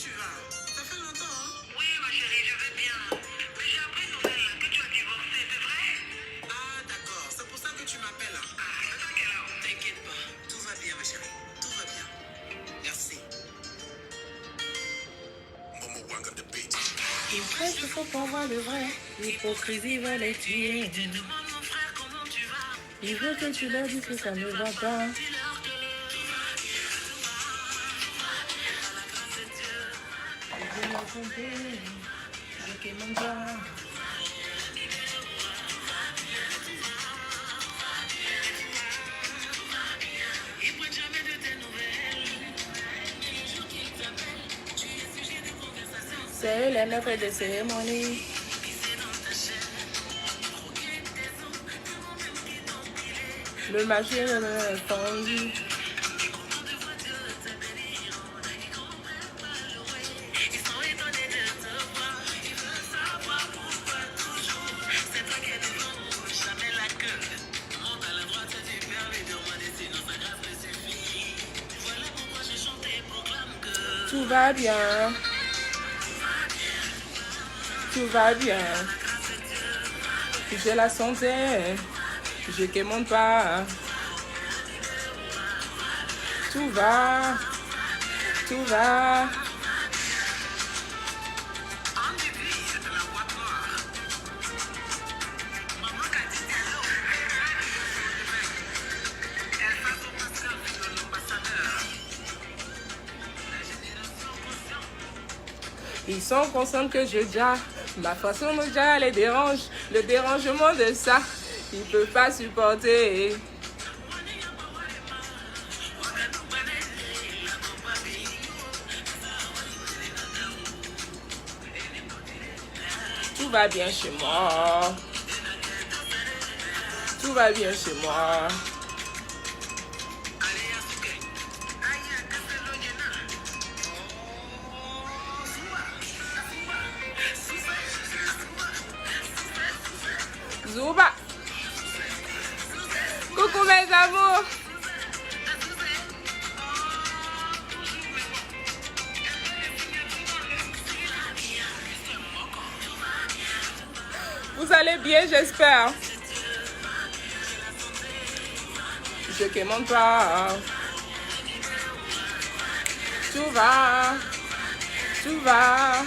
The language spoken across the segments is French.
tu vas? Ça fait longtemps, hein? Oui, ma chérie, je vais bien. Mais j'ai appris une nouvelle là, que tu as divorcé, c'est vrai? Ah, d'accord. C'est pour ça que tu m'appelles. Hein? Ah, c'est à quelle heure? T'inquiète pas. Tout va bien, ma chérie. Tout va bien. Merci. Il presse le faux pour voir le vrai. L'hypocrisie va les tuer. Demande mon frère comment tu vas. Il veut que tu leur dises que ça ne va pas. Dis-leur que tout va bien, à la grâce de Dieu. Je vais m'affronter. Je quitte mon pas. Ils prennent jamais de tes nouvelles. Et le jour qu'ils t'appellent, tu es sujet de conversation. C'est eux les maîtres de cérémonie. Pisser dans ta chair. Croquer tes os, tellement même qu'ils t'ont pilé. Le marché ne l'a fondu. Et combien de fois Dieu t'appelle, ils comprennent pas le way. Ils sont étonnés de te voir. Ils veulent savoir pourquoi toujours. C'est toi qui es devant, jamais la queue. Monte à la droite du Père, lui demander sinon sa grâce me suffit. Voilà pourquoi j'ai chanté, proclame que Tout va bien. Tout va bien. J'ai la santé. Je ne monte pas. Tout va. Tout va. en début, la boîte noire. Maman qui a dit hello. Elle fait son pasteur de l'ambassadeur. La génération consciente. Ils sont conscients que je gère. Ma façon de gérer les dérange. Le dérangement de ça, ils ne peuvent pas supporter. Tout va bien chez moi. Tout va bien chez moi. Zouba. Coucou mes amours. Vous allez bien, j'espère. Je ne monte pas. Tout va. Tout va.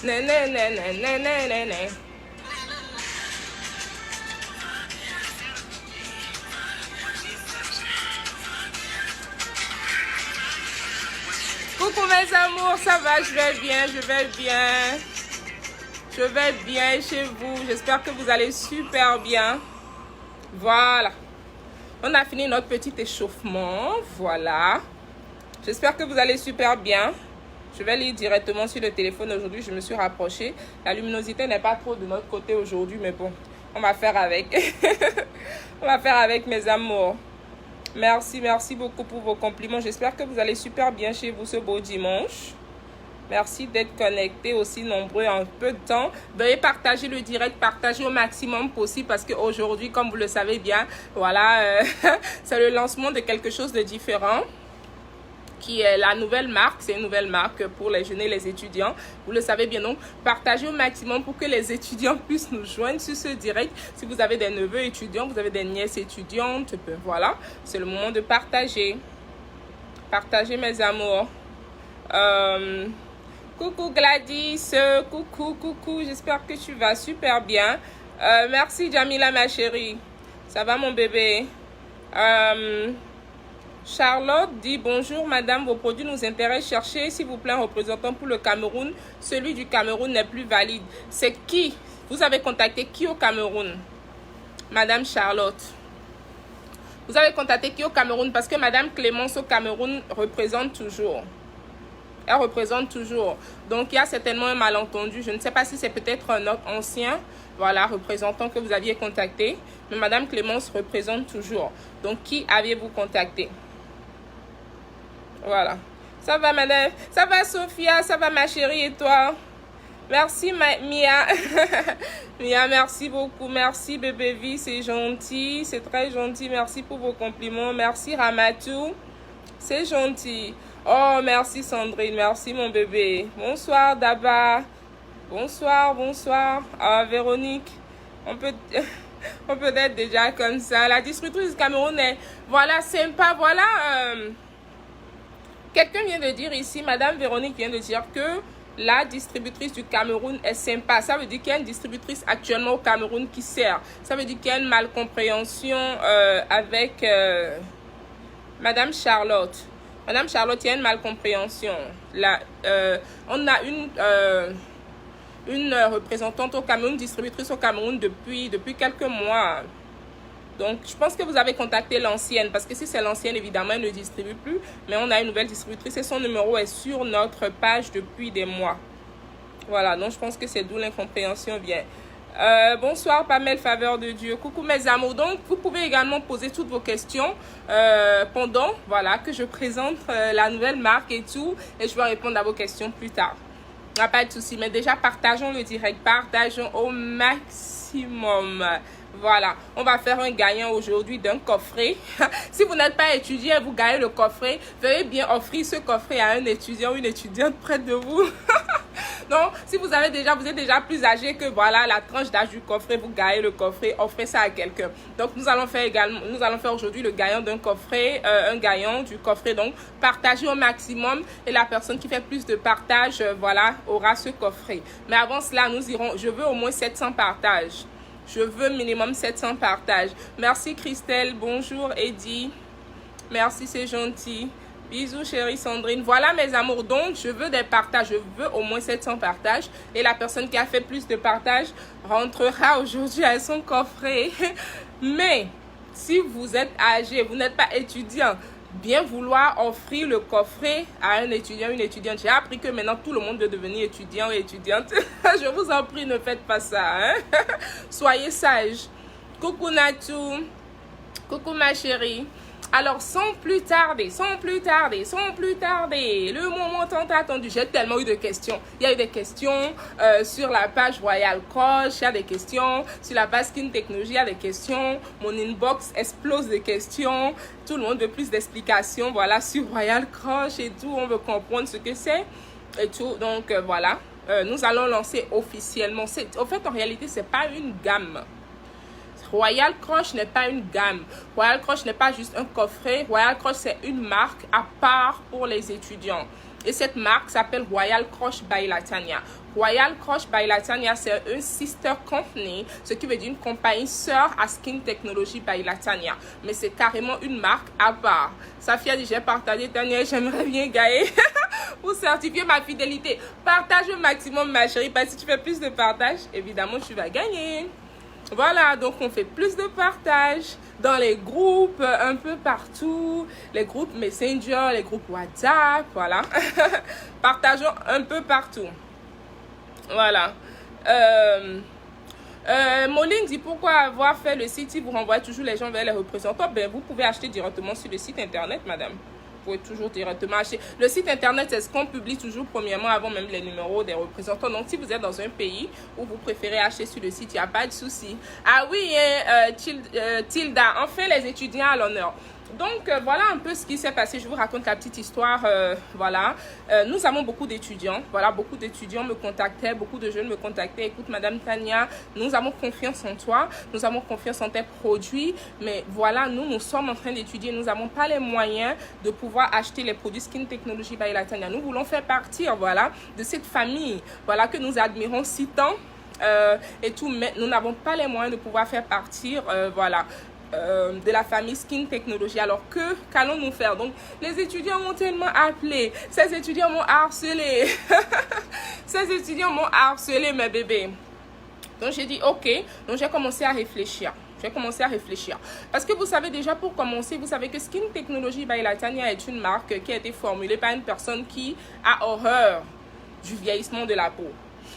Né, né, né, né, né, né, né, né. Coucou mes amours, ça va, je vais bien, je vais bien. Je vais bien chez vous, j'espère que vous allez super bien. Voilà. On a fini notre petit échauffement, voilà. J'espère que vous allez super bien. Je vais lire directement sur le téléphone aujourd'hui, je me suis rapprochée. La luminosité n'est pas trop de notre côté aujourd'hui, mais bon, on va faire avec. On va faire avec mes amours. Merci, merci beaucoup pour vos compliments. J'espère que vous allez super bien chez vous ce beau dimanche. Merci d'être connectés aussi nombreux en peu de temps. Veuillez partager le direct, partager au maximum possible parce qu'aujourd'hui, comme vous le savez bien, voilà, c'est le lancement de quelque chose de différent qui est la nouvelle marque. C'est une nouvelle marque pour les jeunes et les étudiants. Vous le savez bien, donc partagez au maximum pour que les étudiants puissent nous joindre sur ce direct. Si vous avez des neveux étudiants, vous avez des nièces étudiantes, voilà, c'est le moment de partager. Partagez mes amours. Coucou Gladys, coucou, j'espère que tu vas super bien. Merci Jamila ma chérie, ça va mon bébé. Charlotte dit bonjour madame, vos produits nous intéressent, cherchez s'il vous plaît un représentant pour le Cameroun. Celui du Cameroun n'est plus valide. C'est qui? Vous avez contacté qui au Cameroun? Madame Charlotte, vous avez contacté qui au Cameroun? Parce que madame Clémence au Cameroun représente toujours. Elle représente toujours. Donc, il y a certainement un malentendu. Je ne sais pas si c'est peut-être un autre ancien, voilà, représentant que vous aviez contacté. Mais madame Clémence représente toujours. Donc, qui aviez-vous contacté? Voilà. Ça va, madame? Ça va, Sophia? Ça va, ma chérie? Et toi? Merci Mia. Mia, merci beaucoup. Merci bébé vie, c'est gentil. C'est très gentil. Merci pour vos compliments. Merci Ramatou. C'est gentil. Oh, merci Sandrine. Merci mon bébé. Bonsoir Daba. Bonsoir, bonsoir. Ah, Véronique. On peut être déjà comme ça. La distributrice du Cameroun est, voilà, sympa. Voilà. Quelqu'un vient de dire ici, Madame Véronique vient de dire que la distributrice du Cameroun est sympa. Ça veut dire qu'il y a une distributrice actuellement au Cameroun qui sert. Ça veut dire qu'il y a une malcompréhension avec Madame Charlotte. Madame Charlotte, il y a une malcompréhension. Là, on a une représentante au Cameroun, distributrice au Cameroun depuis quelques mois. Donc, je pense que vous avez contacté l'ancienne, parce que si c'est l'ancienne, évidemment, elle ne distribue plus. Mais on a une nouvelle distributrice et son numéro est sur notre page depuis des mois. Voilà, donc je pense que c'est d'où l'incompréhension vient. Bonsoir, Pamela, faveur de Dieu. Coucou mes amours. Donc, vous pouvez également poser toutes vos questions pendant, voilà, que je présente la nouvelle marque et tout. Et je vais répondre à vos questions plus tard. Il n'y a pas de souci. Mais déjà, partageons le direct. Partageons au maximum. Voilà, on va faire un gagnant aujourd'hui d'un coffret. Si vous n'êtes pas étudiant et vous gagnez le coffret, veuillez bien offrir ce coffret à un étudiant ou une étudiante près de vous. Donc, si vous êtes déjà plus âgé que voilà la tranche d'âge du coffret, vous gagnez le coffret, offrez ça à quelqu'un. Donc, nous allons faire aujourd'hui le gagnant d'un coffret, un gagnant du coffret. Donc, partagez au maximum et la personne qui fait plus de partage, voilà, aura ce coffret. Mais avant cela, je veux au moins 700 partages. Je veux minimum 700 partages. Merci Christelle. Bonjour Eddie. Merci, c'est gentil. Bisous chérie Sandrine. Voilà mes amours. Donc, je veux des partages. Je veux au moins 700 partages. Et la personne qui a fait plus de partages rentrera aujourd'hui à son coffret. Mais, si vous êtes âgé, vous n'êtes pas étudiant, bien vouloir offrir le coffret à un étudiant, une étudiante. J'ai appris que maintenant tout le monde veut devenir étudiant ou étudiante. Je vous en prie, ne faites pas ça. Hein? Soyez sages. Coucou Natou. Coucou ma chérie. Alors, sans plus tarder, le moment tant attendu, j'ai tellement eu de questions. Il y a eu des questions sur la page Royal Crush, il y a des questions sur la page Skin Technology, il y a des questions. Mon inbox explose de questions. Tout le monde veut plus d'explications, voilà, sur Royal Crush et tout. On veut comprendre ce que c'est et tout. Donc, voilà, nous allons lancer officiellement. En fait, en réalité, c'est pas une gamme. Royal Crush n'est pas une gamme. Royal Crush n'est pas juste un coffret. Royal Crush, c'est une marque à part pour les étudiants. Et cette marque s'appelle Royal Crush by Latanya. Royal Crush by Latanya, c'est un sister company, ce qui veut dire une compagnie sœur à Skin Technology by Latanya. Mais c'est carrément une marque à part. Safia dit, j'ai partagé, Tania, j'aimerais bien gagner pour certifier ma fidélité. Partage au maximum, ma chérie, parce que si tu fais plus de partage, évidemment, tu vas gagner. Voilà, donc on fait plus de partage dans les groupes, un peu partout, les groupes Messenger, les groupes WhatsApp, voilà. Partageons un peu partout. Voilà. Moline dit pourquoi avoir fait le site si vous renvoyez toujours les gens vers les représentants. Ben, vous pouvez acheter directement sur le site internet, madame. Vous pouvez toujours directement acheter. Le site internet, c'est ce qu'on publie toujours premièrement avant même les numéros des représentants. Donc, si vous êtes dans un pays où vous préférez acheter sur le site, il n'y a pas de souci. Ah oui, Tilda, enfin les étudiants à l'honneur. Donc, voilà un peu ce qui s'est passé. Je vous raconte la petite histoire. Voilà. Nous avons beaucoup d'étudiants. Voilà, beaucoup d'étudiants me contactaient. Beaucoup de jeunes me contactaient. Écoute, Madame Tania, nous avons confiance en toi. Nous avons confiance en tes produits. Mais voilà, nous sommes en train d'étudier. Nous n'avons pas les moyens de pouvoir acheter les produits Skin Technology by Latanya. Nous voulons faire partir, voilà, de cette famille, voilà, que nous admirons si tant. Et tout, mais nous n'avons pas les moyens de pouvoir faire partir, voilà, de la famille Skin Technology. Alors qu'allons-nous faire? Donc les étudiants m'ont tellement appelé, ces étudiants m'ont harcelé. Ces étudiants m'ont harcelé, mes bébés. Donc j'ai dit ok. Donc j'ai commencé à réfléchir. Parce que vous savez déjà, pour commencer, vous savez que Skin Technology by Latanya est une marque qui a été formulée par une personne qui a horreur du vieillissement de la peau.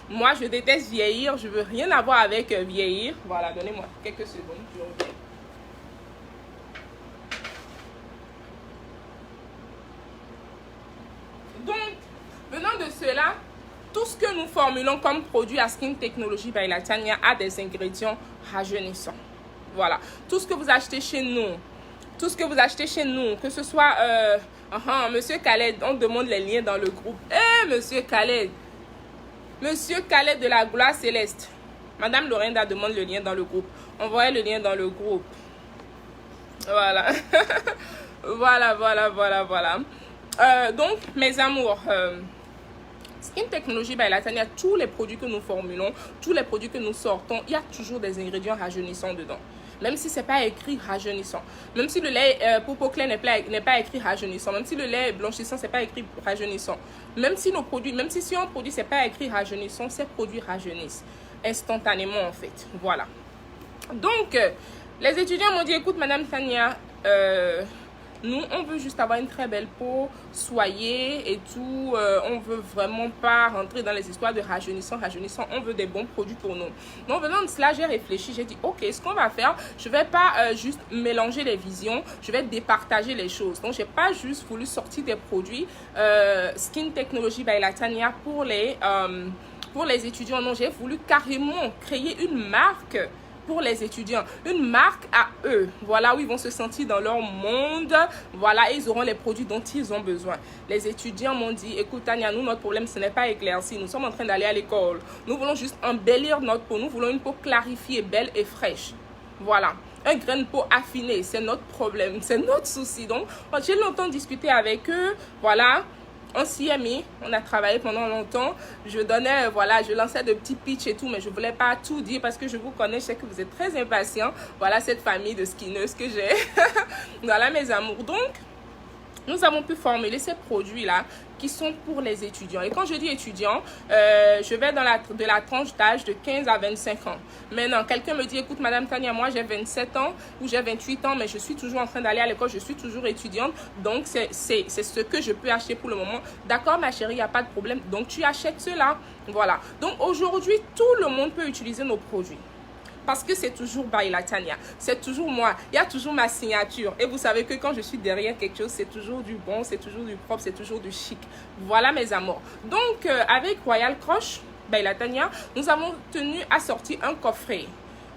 Moi, je déteste vieillir. Je veux rien avoir avec vieillir. Voilà, donnez-moi quelques secondes. Je reviens. Donc, venant de cela, tout ce que nous formulons comme produit à Skin Technology by Latanya a des ingrédients rajeunissants. Voilà. Tout ce que vous achetez chez nous, que ce soit Monsieur Khaled, on demande les liens dans le groupe. Monsieur Khaled de la gloire céleste. Madame Lorinda demande le lien dans le groupe. Envoyez le lien dans le groupe. Voilà. voilà. Donc, mes amours, Skin Technology by Latanya, tous les produits que nous formulons, tous les produits que nous sortons, il y a toujours des ingrédients rajeunissants dedans. Même si ce n'est pas écrit rajeunissant. Même si le lait Popo Clair n'est pas écrit rajeunissant. Même si le lait blanchissant, ce n'est pas écrit rajeunissant. Même si un produit, ce n'est pas écrit rajeunissant, ces produits rajeunissent instantanément en fait. Voilà. Donc, les étudiants m'ont dit, écoute Madame Tania, nous, on veut juste avoir une très belle peau, soyez et tout. On veut vraiment pas rentrer dans les histoires de rajeunissant. On veut des bons produits pour nous. Donc, venant de cela, j'ai réfléchi. J'ai dit, ok, ce qu'on va faire, je vais pas juste mélanger les visions. Je vais départager les choses. Donc, j'ai pas juste voulu sortir des produits Skin Technology by Latanya pour les étudiants. Non, j'ai voulu carrément créer une marque pour les étudiants, une marque à eux, voilà, où ils vont se sentir dans leur monde, voilà, et ils auront les produits dont ils ont besoin. Les étudiants m'ont dit, écoute Tania, nous, notre problème, ce n'est pas éclairci, nous sommes en train d'aller à l'école, nous voulons juste embellir notre peau, nous voulons une peau clarifiée, belle et fraîche, voilà. Un grain de peau affiné, c'est notre problème, c'est notre souci. Donc, j'ai longtemps discuté avec eux, voilà. On s'y est mis, on a travaillé pendant longtemps. Je donnais, voilà, je lançais de petits pitchs et tout, mais je ne voulais pas tout dire parce que je vous connais, je sais que vous êtes très impatients. Voilà cette famille de skinneuses que j'ai. Voilà mes amours. Donc, nous avons pu formuler ces produits-là qui sont pour les étudiants. Et quand je dis étudiants, je vais dans de la tranche d'âge de 15 à 25 ans. Maintenant, quelqu'un me dit, écoute, Madame Tania, moi j'ai 27 ans ou j'ai 28 ans, mais je suis toujours en train d'aller à l'école, je suis toujours étudiante. Donc, c'est ce que je peux acheter pour le moment. D'accord, ma chérie, il n'y a pas de problème. Donc, tu achètes cela. Voilà. Donc, aujourd'hui, tout le monde peut utiliser nos produits. Parce que c'est toujours by Latanya, c'est toujours moi, il y a toujours ma signature. Et vous savez que quand je suis derrière quelque chose, c'est toujours du bon, c'est toujours du propre, c'est toujours du chic. Voilà mes amours. Donc avec Royal Crush by Latanya, nous avons tenu à sortir un coffret.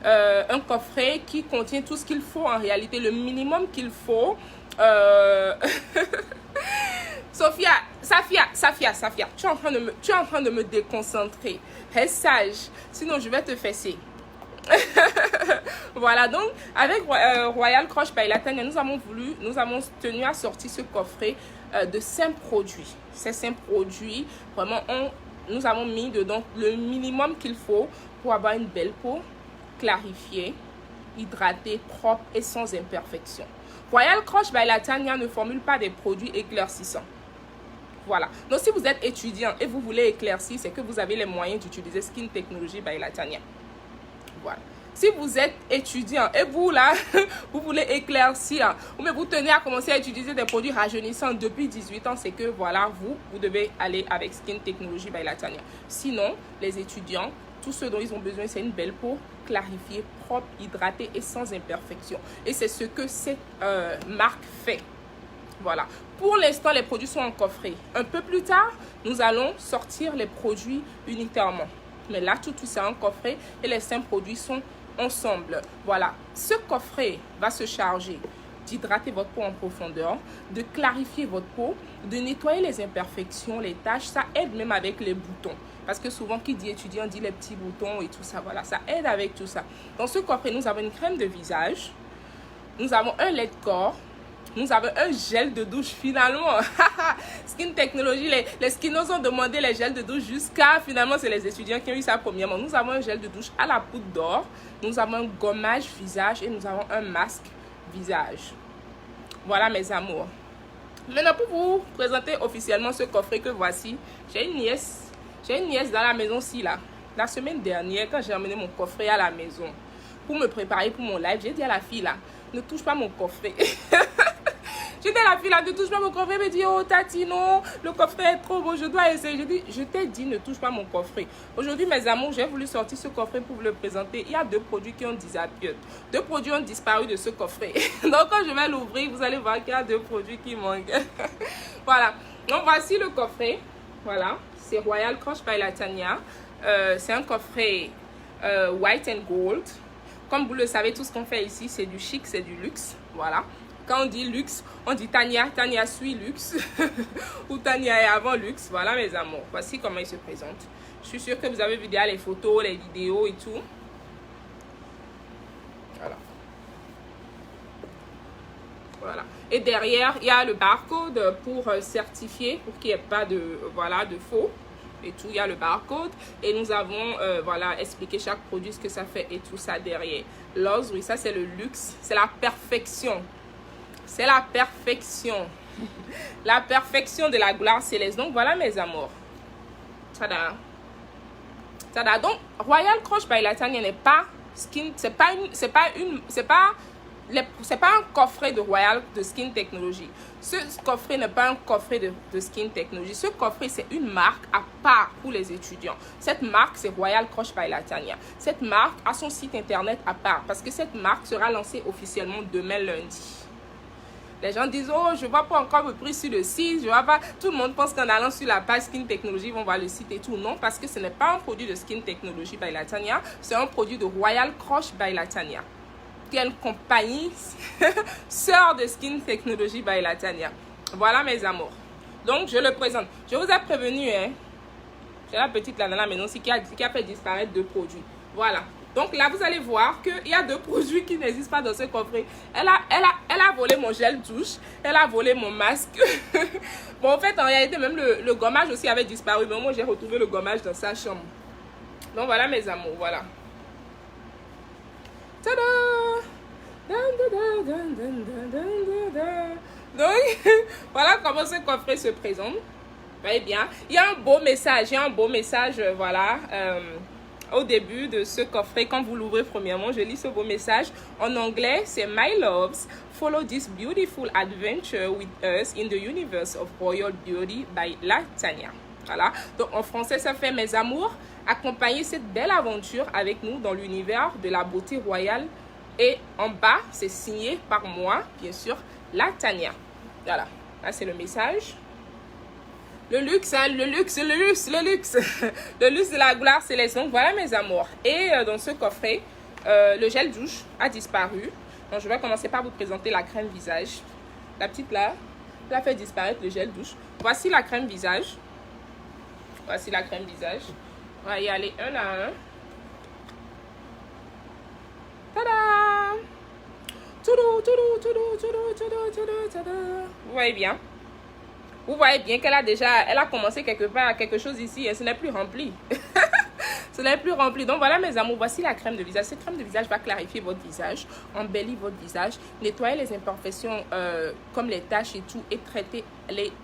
Un coffret qui contient tout ce qu'il faut en réalité, le minimum qu'il faut. Safia, tu es en train de me déconcentrer. Reste sage, sinon je vais te fesser. Voilà, donc avec Royal Crush by Latanya, nous avons tenu à sortir ce coffret de 5 produits. Ces 5 produits, vraiment, nous avons mis dedans le minimum qu'il faut pour avoir une belle peau clarifiée, hydratée, propre et sans imperfection. Royal Crush by Latanya ne formule pas des produits éclaircissants. Voilà. Donc, si vous êtes étudiant et vous voulez éclaircir, c'est que vous avez les moyens d'utiliser Skin Technology by Latanya. Voilà. Si vous êtes étudiant et vous là, vous voulez éclaircir, ou mais vous tenez à commencer à utiliser des produits rajeunissants depuis 18 ans, c'est que voilà, vous devez aller avec Skin Technology by Latanya. Sinon, les étudiants, tout ce dont ils ont besoin, c'est une belle peau clarifiée, propre, hydratée et sans imperfection. Et c'est ce que cette marque fait. Voilà. Pour l'instant, les produits sont en coffret. Un peu plus tard, nous allons sortir les produits unitairement. Mais là, tout c'est un coffret et les 5 produits sont ensemble. Voilà. Ce coffret va se charger d'hydrater votre peau en profondeur, de clarifier votre peau, de nettoyer les imperfections, les taches. Ça aide même avec les boutons. Parce que souvent, qui dit étudiant dit les petits boutons et tout ça. Voilà, ça aide avec tout ça. Dans ce coffret, nous avons une crème de visage. Nous avons un lait de corps. Nous avons un gel de douche finalement. Skin Technology, les skinos ont demandé les gels de douche jusqu'à finalement c'est les étudiants qui ont eu ça premièrement. Nous avons un gel de douche à la poudre d'or. Nous avons un gommage visage et nous avons un masque visage. Voilà mes amours. Maintenant pour vous présenter officiellement ce coffret que voici, j'ai une nièce dans la maison ci là. La semaine dernière quand j'ai emmené mon coffret à la maison pour me préparer pour mon live, j'ai dit à la fille là, ne touche pas mon coffret. J'ai dit à la fille là, ne touche pas mon coffret. Elle me dit, oh Tati, non, le coffret est trop beau, je dois essayer. J'ai dit, je t'ai dit, ne touche pas mon coffret. Aujourd'hui, mes amours, j'ai voulu sortir ce coffret pour vous le présenter. Il y a 2 produits qui ont disparu. 2 produits ont disparu de ce coffret. Donc, quand je vais l'ouvrir, vous allez voir qu'il y a 2 produits qui manquent. Voilà. Donc, voici le coffret. Voilà. c'est Royal Crush by Latanya. C'est un coffret white and gold. Comme vous le savez, tout ce qu'on fait ici, c'est du chic, c'est du luxe. Voilà. Quand on dit luxe, on dit Tania. Tania suit luxe. Ou Tania est avant luxe. Voilà, mes amours. Voici comment il se présente. Je suis sûre que vous avez vu déjà les photos, les vidéos et tout. Voilà. Voilà. Et derrière, il y a le barcode pour certifier, pour qu'il n'y ait pas de, voilà, de faux. Et tout, il y a le barcode. Et nous avons, voilà, expliqué chaque produit, ce que ça fait et tout ça derrière. L'os, oui, ça c'est le luxe. C'est la perfection. C'est la perfection. La perfection de la gloire céleste. Donc, voilà, mes amours. Tada. Tada. Donc, Royal Crush by Latanya n'est pas skin. C'est pas un coffret de Royal de Skin Technology. Ce coffret n'est pas un coffret de Skin Technology. Ce coffret, c'est une marque à part pour les étudiants. Cette marque, c'est Royal Crush by Latanya. Cette marque a son site internet à part parce que cette marque sera lancée officiellement demain lundi. Les gens disent, oh, je ne vois pas encore le prix sur le site. Je vois pas. Tout le monde pense qu'en allant sur la page Skin Technology, ils vont voir le site et tout. Non, parce que ce n'est pas un produit de Skin Technology by Latanya. C'est un produit de Royal Crush by Latanya. Quelle compagnie sœur de Skin Technology by Latanya. Voilà, mes amours. Donc, je le présente. Je vous ai prévenu, hein. J'ai la petite là dans la maison aussi qui a fait disparaître 2 produits. Voilà. Donc là, vous allez voir qu'il y a 2 produits qui n'existent pas dans ce coffret. Elle a volé mon gel douche. Elle a volé mon masque. Bon, en fait, en réalité, même le gommage aussi avait disparu. Mais moi, j'ai retrouvé le gommage dans sa chambre. Donc voilà, mes amours. Voilà. Tada! Donc, voilà comment ce coffret se présente. Vous voyez bien. Il y a un beau message. Il y a un beau message, voilà. Au début de ce coffret, quand vous l'ouvrez premièrement, je lis ce beau message. En anglais, c'est My loves, follow this beautiful adventure with us in the universe of royal beauty by Latanya. Voilà. Donc en français, ça fait mes amours, accompagnez cette belle aventure avec nous dans l'univers de la beauté royale. Et en bas, c'est signé par moi, bien sûr, Latanya. Voilà. Là, c'est le message. Le luxe, hein, le luxe, le luxe, le luxe. Le luxe de la gloire céleste. Donc, voilà, mes amours. Et dans ce coffret, le gel douche a disparu. Donc, je vais commencer par vous présenter la crème visage. La petite là, elle a fait disparaître le gel douche. Voici la crème visage. Voici la crème visage. On va y aller un à un. Tada! Toudou, toudou, toudou, toudou, toudou, toudou, toudou. Vous voyez bien? Vous voyez bien qu'elle a commencé quelque part, quelque chose ici et ce n'est plus rempli. Ce n'est plus rempli. Donc voilà, mes amours, voici la crème de visage. Cette crème de visage va clarifier votre visage, embellir votre visage, nettoyer les imperfections comme les taches et tout et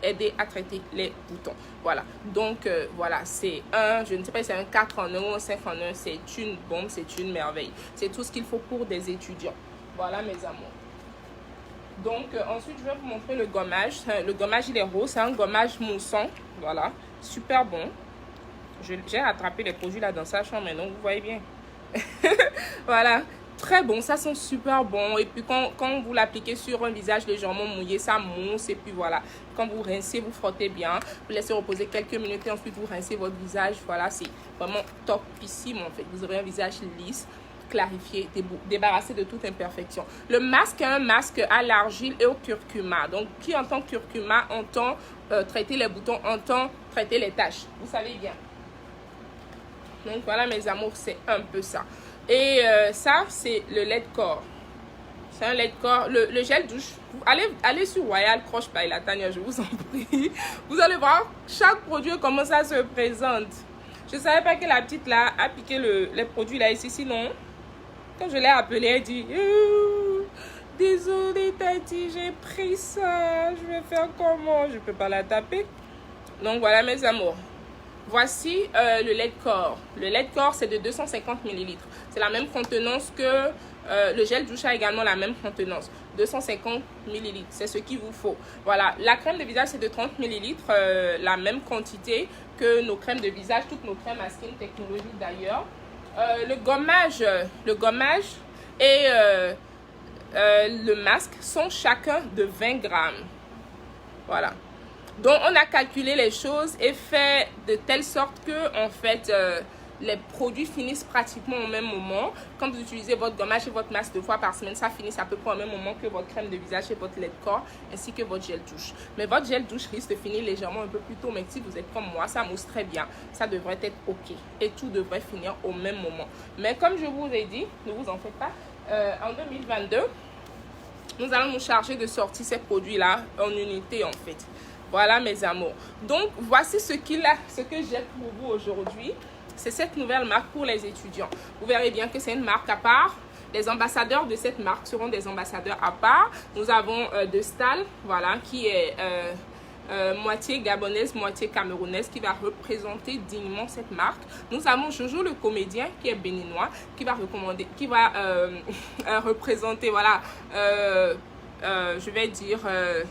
aider à traiter les boutons. Voilà. Donc voilà, c'est je ne sais pas si c'est un 4 en 1 ou un 5 en 1. C'est une bombe, c'est une merveille. C'est tout ce qu'il faut pour des étudiants. Voilà, mes amours. Donc, ensuite, je vais vous montrer le gommage. Le gommage, il est rose. C'est un gommage moussant. Voilà. Super bon. J'ai attrapé les produits là dans sa chambre. Donc, vous voyez bien. Voilà. Très bon. Ça sent super bon. Et puis, quand vous l'appliquez sur un visage légèrement mouillé, ça mousse. Et puis, voilà. Quand vous rincez, vous frottez bien. Vous laissez reposer quelques minutes. Et ensuite, vous rincez votre visage. Voilà. C'est vraiment topissime, en fait. Vous aurez un visage lisse, clarifié, débarrassé de toute imperfection. Le masque est un masque à l'argile et au curcuma. Donc, qui entend curcuma entend traiter les boutons, entend traiter les taches. Vous savez bien. Donc, voilà, mes amours, c'est un peu ça. Et ça, c'est le lait de corps. C'est un lait de corps. Le gel douche. Allez sur Royal Crush by Latanya, je vous en prie. Vous allez voir chaque produit, comment ça se présente. Je ne savais pas que la petite là a piqué les produits là ici. Sinon, quand je l'ai appelée, elle dit désolée Tati, j'ai pris ça. Je vais faire comment? Je ne peux pas la taper. Donc voilà, mes amours. Voici le lait de corps. Le lait de corps, c'est de 250 ml. C'est la même contenance que le gel douche a également la même contenance. 250 ml. C'est ce qu'il vous faut. Voilà. La crème de visage, c'est de 30 ml. La même quantité que nos crèmes de visage. Toutes nos crèmes à Skin Technology d'ailleurs. Le gommage et le masque sont chacun de 20 grammes. Voilà. Donc, on a calculé les choses et fait de telle sorte que, en fait, les produits finissent pratiquement au même moment. Quand vous utilisez votre gommage et votre masque 2 fois par semaine, ça finit à peu près au même moment que votre crème de visage et votre lait de corps, ainsi que votre gel douche. Mais votre gel douche risque de finir légèrement un peu plus tôt, mais si vous êtes comme moi, ça mousse très bien. Ça devrait être OK. Et tout devrait finir au même moment. Mais comme je vous ai dit, ne vous en faites pas, en 2022, nous allons nous charger de sortir ces produits-là en unité, en fait. Voilà, mes amours. Donc, voici ce que j'ai pour vous aujourd'hui. C'est cette nouvelle marque pour les étudiants. Vous verrez bien que c'est une marque à part. Les ambassadeurs de cette marque seront des ambassadeurs à part. Nous avons De Stael, voilà, qui est moitié gabonaise, moitié camerounaise, qui va représenter dignement cette marque. Nous avons Jojo le comédien, qui est béninois, qui va représenter, voilà, je vais dire,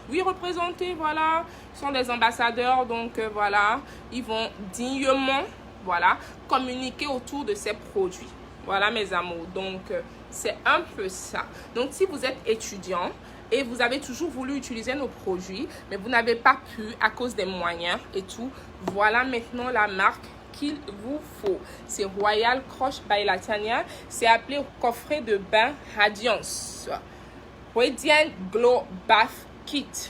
oui, représenter, voilà, ils sont des ambassadeurs, donc voilà, ils vont dignement, voilà, communiquer autour de ces produits. Voilà, mes amours, donc c'est un peu ça. Donc, si vous êtes étudiant et vous avez toujours voulu utiliser nos produits, mais vous n'avez pas pu à cause des moyens et tout, voilà maintenant la marque qu'il vous faut. C'est Royal Crush by Latanya. C'est appelé coffret de bain Radiance. Radiant Glow Bath Kit.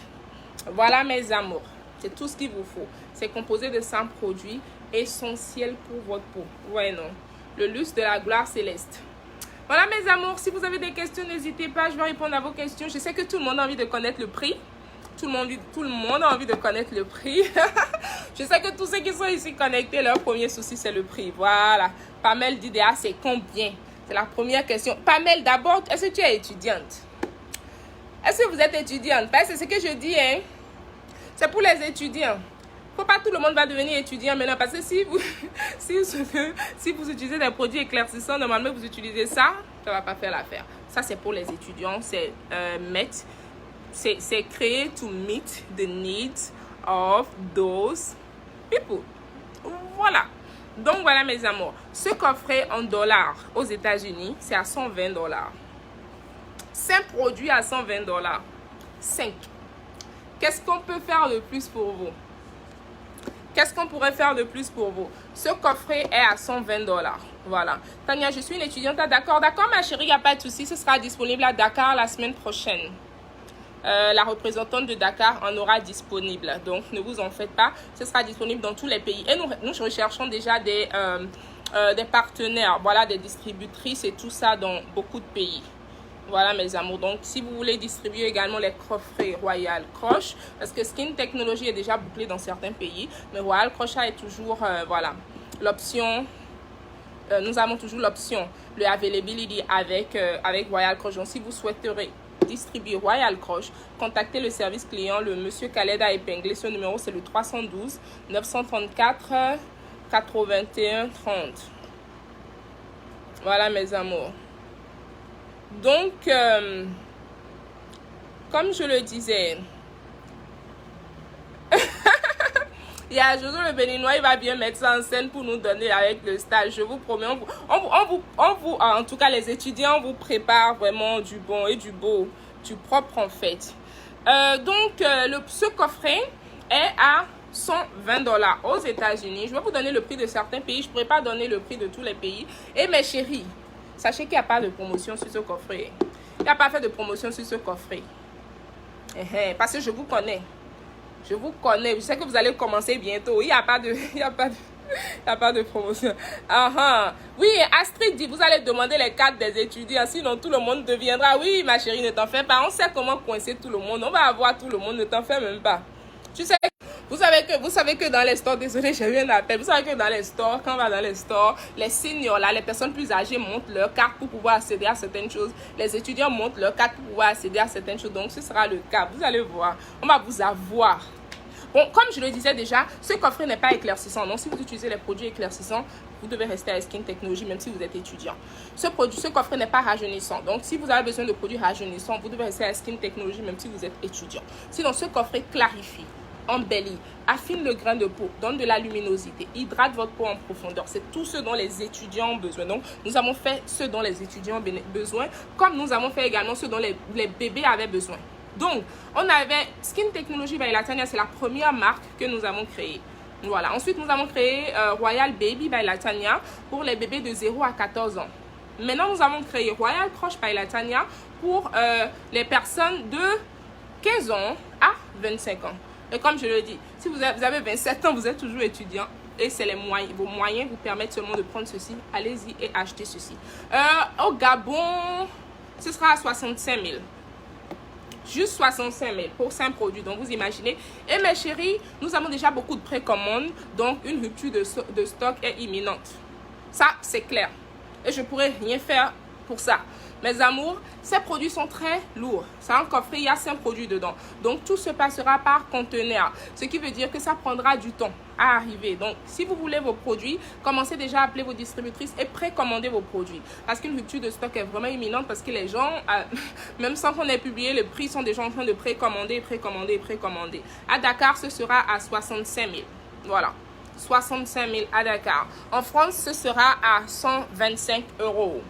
Voilà, mes amours. C'est tout ce qu'il vous faut. C'est composé de 100 produits essentiels pour votre peau. Ouais, non. Le luxe de la gloire céleste. Voilà, mes amours. Si vous avez des questions, n'hésitez pas. Je vais répondre à vos questions. Je sais que tout le monde a envie de connaître le prix. Tout le monde a envie de connaître le prix. Je sais que tous ceux qui sont ici connectés, leur premier souci, c'est le prix. Voilà. Pamela dit, c'est combien? C'est la première question. Pamela, d'abord, est-ce que tu es étudiante? Est-ce que vous êtes étudiante? Parce que c'est ce que je dis, hein. C'est pour les étudiants. Faut pas tout le monde va devenir étudiant maintenant. Parce que si vous utilisez des produits éclaircissants, normalement vous utilisez ça, ça va pas faire l'affaire. Ça, c'est pour les étudiants. C'est c'est créé to meet the needs of those people. Voilà. Donc, voilà, mes amours. Ce coffret en dollars aux États-Unis, c'est à 120 dollars. 5 produits à 120 dollars. 5. Qu'est-ce qu'on peut faire de plus pour vous? Qu'est-ce qu'on pourrait faire de plus pour vous? Ce coffret est à 120 dollars. Voilà. Tania, je suis une étudiante à Dakar. D'accord, ma chérie, il n'y a pas de souci. Ce sera disponible à Dakar la semaine prochaine. La représentante de Dakar en aura disponible. Donc, ne vous en faites pas. Ce sera disponible dans tous les pays. Et nous recherchons déjà des partenaires, voilà, des distributrices et tout ça dans beaucoup de pays. Voilà, mes amours. Donc, si vous voulez distribuer également les coffrets Royal Crush, parce que Skin Technology est déjà bouclé dans certains pays, mais Royal Crush est toujours, voilà, l'option. Nous avons toujours l'option, le availability avec Royal Crush. Donc, si vous souhaiterez distribuer Royal Crush, contactez le service client, le monsieur Khaled a épinglé. Ce numéro, c'est le 312 934 81 30. Voilà, mes amours. Donc, comme je le disais, il y a Jojo le Béninois, il va bien mettre ça en scène pour nous donner avec le stage. Je vous promets, en tout cas les étudiants, on vous prépare vraiment du bon et du beau, du propre en fait. Ce coffret est à 120 dollars aux États-Unis. Je vais vous donner le prix de certains pays. Je ne pourrais pas donner le prix de tous les pays. Et mes chéris, sachez qu'il n'y a pas de promotion sur ce coffret. Il n'y a pas fait de promotion sur ce coffret. Parce que je vous connais. Je vous connais. Je sais que vous allez commencer bientôt. Il n'y a pas de promotion. Oui, Astrid dit, vous allez demander les cartes des étudiants. Sinon, tout le monde deviendra. Oui, ma chérie, ne t'en fais pas. On sait comment coincer tout le monde. On va avoir tout le monde. Ne t'en fais même pas. Tu sais, vous savez que dans les stores, désolé, j'ai eu un appel. Vous savez que dans les stores, quand on va dans les stores, les seniors, là, les personnes plus âgées montent leur carte pour pouvoir accéder à certaines choses. Les étudiants montent leur carte pour pouvoir accéder à certaines choses. Donc, ce sera le cas. Vous allez voir. On va vous avoir. Bon, comme je le disais déjà, ce coffret n'est pas éclaircissant. Donc, si vous utilisez les produits éclaircissants, vous devez rester à Skin Technology, même si vous êtes étudiant. Ce coffret n'est pas rajeunissant. Donc, si vous avez besoin de produits rajeunissants, vous devez rester à Skin Technology, même si vous êtes étudiant. Sinon, ce coffret clarifie, embellit, affine le grain de peau, donne de la luminosité, hydrate votre peau en profondeur. C'est tout ce dont les étudiants ont besoin. Donc, nous avons fait ce dont les étudiants ont besoin, comme nous avons fait également ce dont les bébés avaient besoin. Donc, on avait Skin Technology by Latanya, c'est la première marque que nous avons créée. Voilà. Ensuite, nous avons créé Royal Baby by Latanya pour les bébés de 0 à 14 ans. Maintenant, nous avons créé Royal Crush by Latanya pour les personnes de 15 ans à 25 ans. Et comme je le dis, si vous avez 27 ans, vous êtes toujours étudiant et c'est vos moyens vous permettent seulement de prendre ceci, allez-y et achetez ceci. Au Gabon, ce sera à 65 000. Juste 65 000 pour 5 produits, donc vous imaginez. Et mes chéris, nous avons déjà beaucoup de précommandes, donc une rupture de stock est imminente. Ça, c'est clair. Et je ne pourrais rien faire pour ça. Mes amours, ces produits sont très lourds. C'est un coffret, il y a 5 produits dedans. Donc, tout se passera par conteneur. Ce qui veut dire que ça prendra du temps à arriver. Donc, si vous voulez vos produits, commencez déjà à appeler vos distributrices et précommandez vos produits. Parce qu'une rupture de stock est vraiment imminente parce que les gens, même sans qu'on ait publié le prix, sont déjà en train de précommander. À Dakar, ce sera à 65 000. Voilà. 65 000 à Dakar. En France, ce sera à 125 €.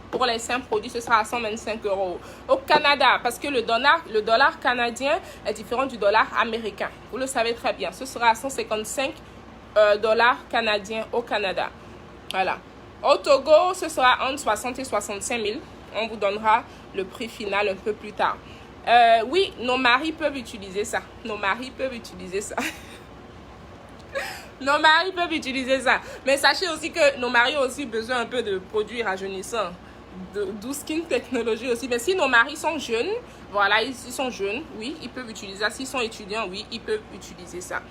Pour les 5 produits, ce sera à 125 €. Au Canada, parce que le dollar canadien est différent du dollar américain. Vous le savez très bien. Ce sera à 155 $ canadiens au Canada. Voilà. Au Togo, ce sera entre 60 et 65 000. On vous donnera le prix final un peu plus tard. Oui, nos maris peuvent utiliser ça. Nos maris peuvent utiliser ça. Nos maris peuvent utiliser ça. Mais sachez aussi que nos maris ont aussi besoin un peu de produits rajeunissants. D'où Skin Technology aussi. Mais si nos maris sont jeunes, voilà, ils sont jeunes, oui, ils peuvent utiliser ça. S'ils sont étudiants, oui, ils peuvent utiliser ça.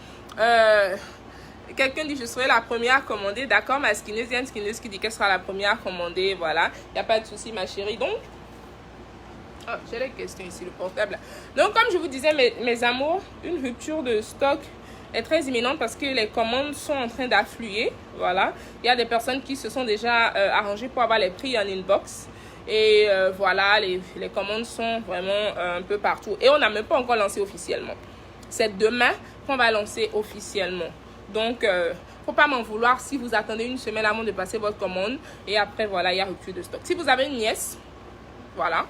Quelqu'un dit, je serai la première à commander. D'accord, ma skineuse, il y a une skineuse qui dit qu'elle sera la première à commander. Voilà, il n'y a pas de souci, ma chérie. Donc, oh, j'ai les questions ici, le portable. Donc, comme je vous disais, mes amours, une rupture de stock est très imminente parce que les commandes sont en train d'affluer. Voilà, il y a des personnes qui se sont déjà arrangées pour avoir les prix en inbox. Et voilà, les commandes sont vraiment un peu partout. Et on n'a même pas encore lancé officiellement. C'est demain qu'on va lancer officiellement. Donc, faut pas m'en vouloir si vous attendez une semaine avant de passer votre commande. Et après, voilà, il y a rupture de stock. Si vous avez une nièce, voilà,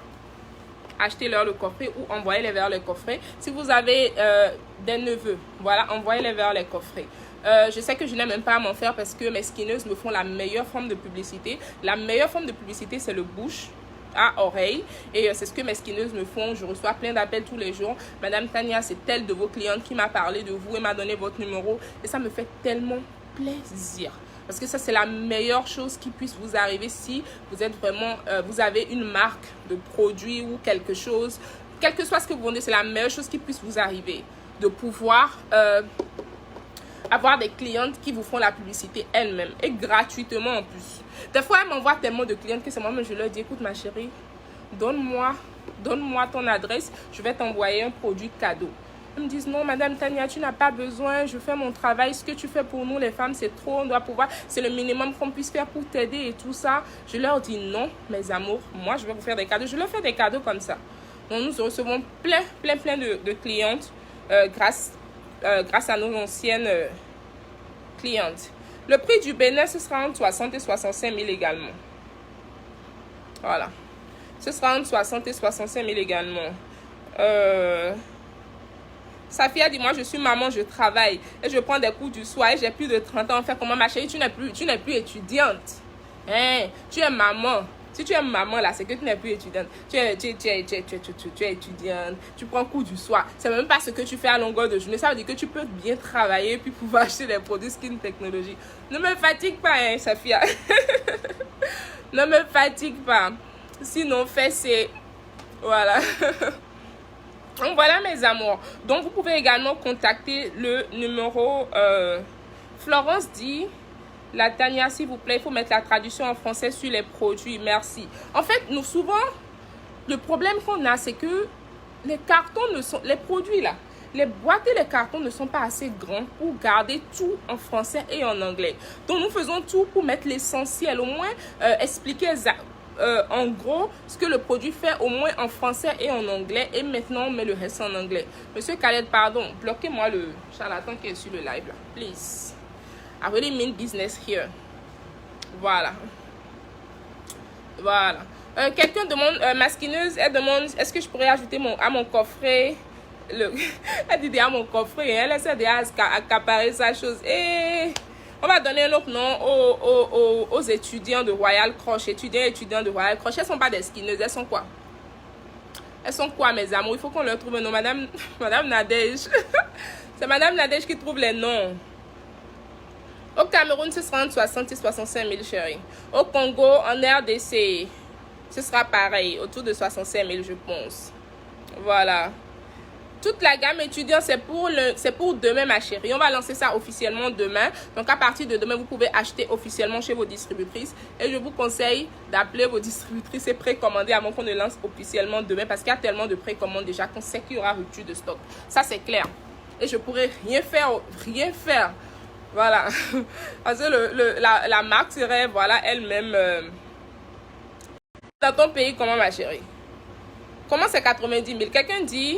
achetez-leur le coffret ou envoyez-les vers le coffret. Si vous avez des neveux, voilà, envoyez-les vers les coffrets. Je sais que je n'ai même pas à m'en faire parce que mes skinneuses me font la meilleure forme de publicité. La meilleure forme de publicité, c'est le bouche à oreille. Et c'est ce que mes skinneuses me font. Je reçois plein d'appels tous les jours. Madame Tania, c'est telle de vos clientes qui m'a parlé de vous et m'a donné votre numéro. Et ça me fait tellement plaisir. Parce que ça, c'est la meilleure chose qui puisse vous arriver si vous êtes vraiment, vous avez une marque de produit ou quelque chose. Quel que soit ce que vous vendez, c'est la meilleure chose qui puisse vous arriver. De pouvoir avoir des clientes qui vous font la publicité elles-mêmes et gratuitement en plus. Des fois, elles m'envoient tellement de clientes que c'est moi-même, je leur dis, écoute ma chérie, donne-moi ton adresse, je vais t'envoyer un produit cadeau. Ils me disent, non, Madame Tania, tu n'as pas besoin, je fais mon travail, ce que tu fais pour nous, les femmes, c'est trop, on doit pouvoir, c'est le minimum qu'on puisse faire pour t'aider et tout ça. Je leur dis, non, mes amours, moi, je vais vous faire des cadeaux. Je leur fais des cadeaux comme ça. Donc, nous recevons plein de clientes grâce à nos anciennes clientes. Le prix du Bénin, ce sera entre 60 et 65 000 également. Voilà. Ce sera entre 60 et 65 000 également. Safia dit, moi je suis maman, je travaille et je prends des cours du soir et j'ai plus de 30 ans. En fait, comment ma chérie, tu n'es plus étudiante. Hein? Tu es maman. Si tu es maman là, c'est que tu n'es plus étudiante. Tu es étudiante, tu prends cours du soir. C'est même pas ce que tu fais à longueur de journée. Ça veut dire que tu peux bien travailler puis pouvoir acheter des produits Skin Technology. Ne me fatigue pas, hein, Safia. Ne me fatigue pas. Sinon, c'est... Voilà. Donc voilà mes amours. Donc vous pouvez également contacter le numéro Florence dit, la Tania s'il vous plaît, il faut mettre la traduction en français sur les produits, merci. En fait, nous souvent, le problème qu'on a, c'est que les cartons les produits là, les boîtes et les cartons ne sont pas assez grands pour garder tout en français et en anglais. Donc nous faisons tout pour mettre l'essentiel, au moins expliquer en gros ce que le produit fait au moins en français et en anglais, et maintenant on met le reste en anglais. Monsieur Khaled, pardon, bloquez-moi le charlatan qui est sur le live là, please. I really mean business here. Voilà. Quelqu'un demande, ma skineuse, elle demande, est-ce que je pourrais ajouter à mon coffret, elle dit à mon coffret, elle essaie déjà accaparer sa chose. Et on va donner un autre nom aux étudiants de Royal Crush, étudiants de Royal Crush. Elles ne sont pas des skineuses, elles sont quoi? Elles sont quoi, mes amours? Il faut qu'on leur trouve un nom. Madame Nadège. C'est Madame Nadège qui trouve les noms. Au Cameroun, ce sera entre 60 et 65 000, chérie. Au Congo, en RDC, ce sera pareil, autour de 65 000, je pense. Voilà. Toute la gamme étudiant, c'est pour demain, ma chérie. On va lancer ça officiellement demain. Donc, à partir de demain, vous pouvez acheter officiellement chez vos distributrices. Et je vous conseille d'appeler vos distributrices et précommander avant qu'on ne lance officiellement demain. Parce qu'il y a tellement de précommandes déjà qu'on sait qu'il y aura rupture de stock. Ça, c'est clair. Et je pourrais rien faire. Voilà. Parce que la marque serait, voilà, elle-même. Dans ton pays, comment, ma chérie? Comment c'est 90 000? Quelqu'un dit...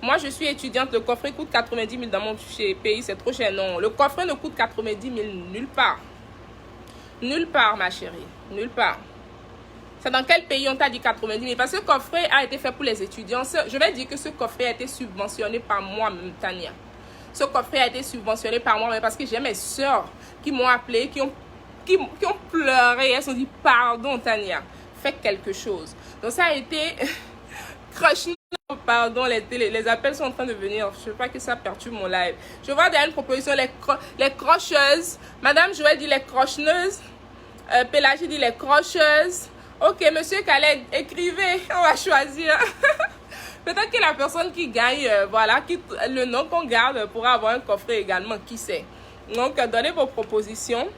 Moi, je suis étudiante, le coffret coûte 90 000 dans mon pays, c'est trop cher. Non, le coffret ne coûte 90 000 nulle part. Nulle part, ma chérie, nulle part. C'est dans quel pays on t'a dit 90 000? Parce que ce coffret a été fait pour les étudiants. Je vais dire que ce coffret a été subventionné par moi-même, Tania. Ce coffret a été subventionné par moi-même parce que j'ai mes soeurs qui m'ont appelé, qui ont pleuré. Elles se sont dit, pardon, Tania, fais quelque chose. Donc, ça a été... Crush. Pardon, les appels sont en train de venir. Je ne veux pas que ça perturbe mon live. Je vois derrière une proposition, les crocheuses. Madame Joël dit les crocheneuses. Pélagie dit les crocheuses. Ok, monsieur Khaled, écrivez. On va choisir. Peut-être que la personne qui gagne, voilà, le nom qu'on garde pourra avoir un coffret également. Qui sait? Donc, donnez vos propositions.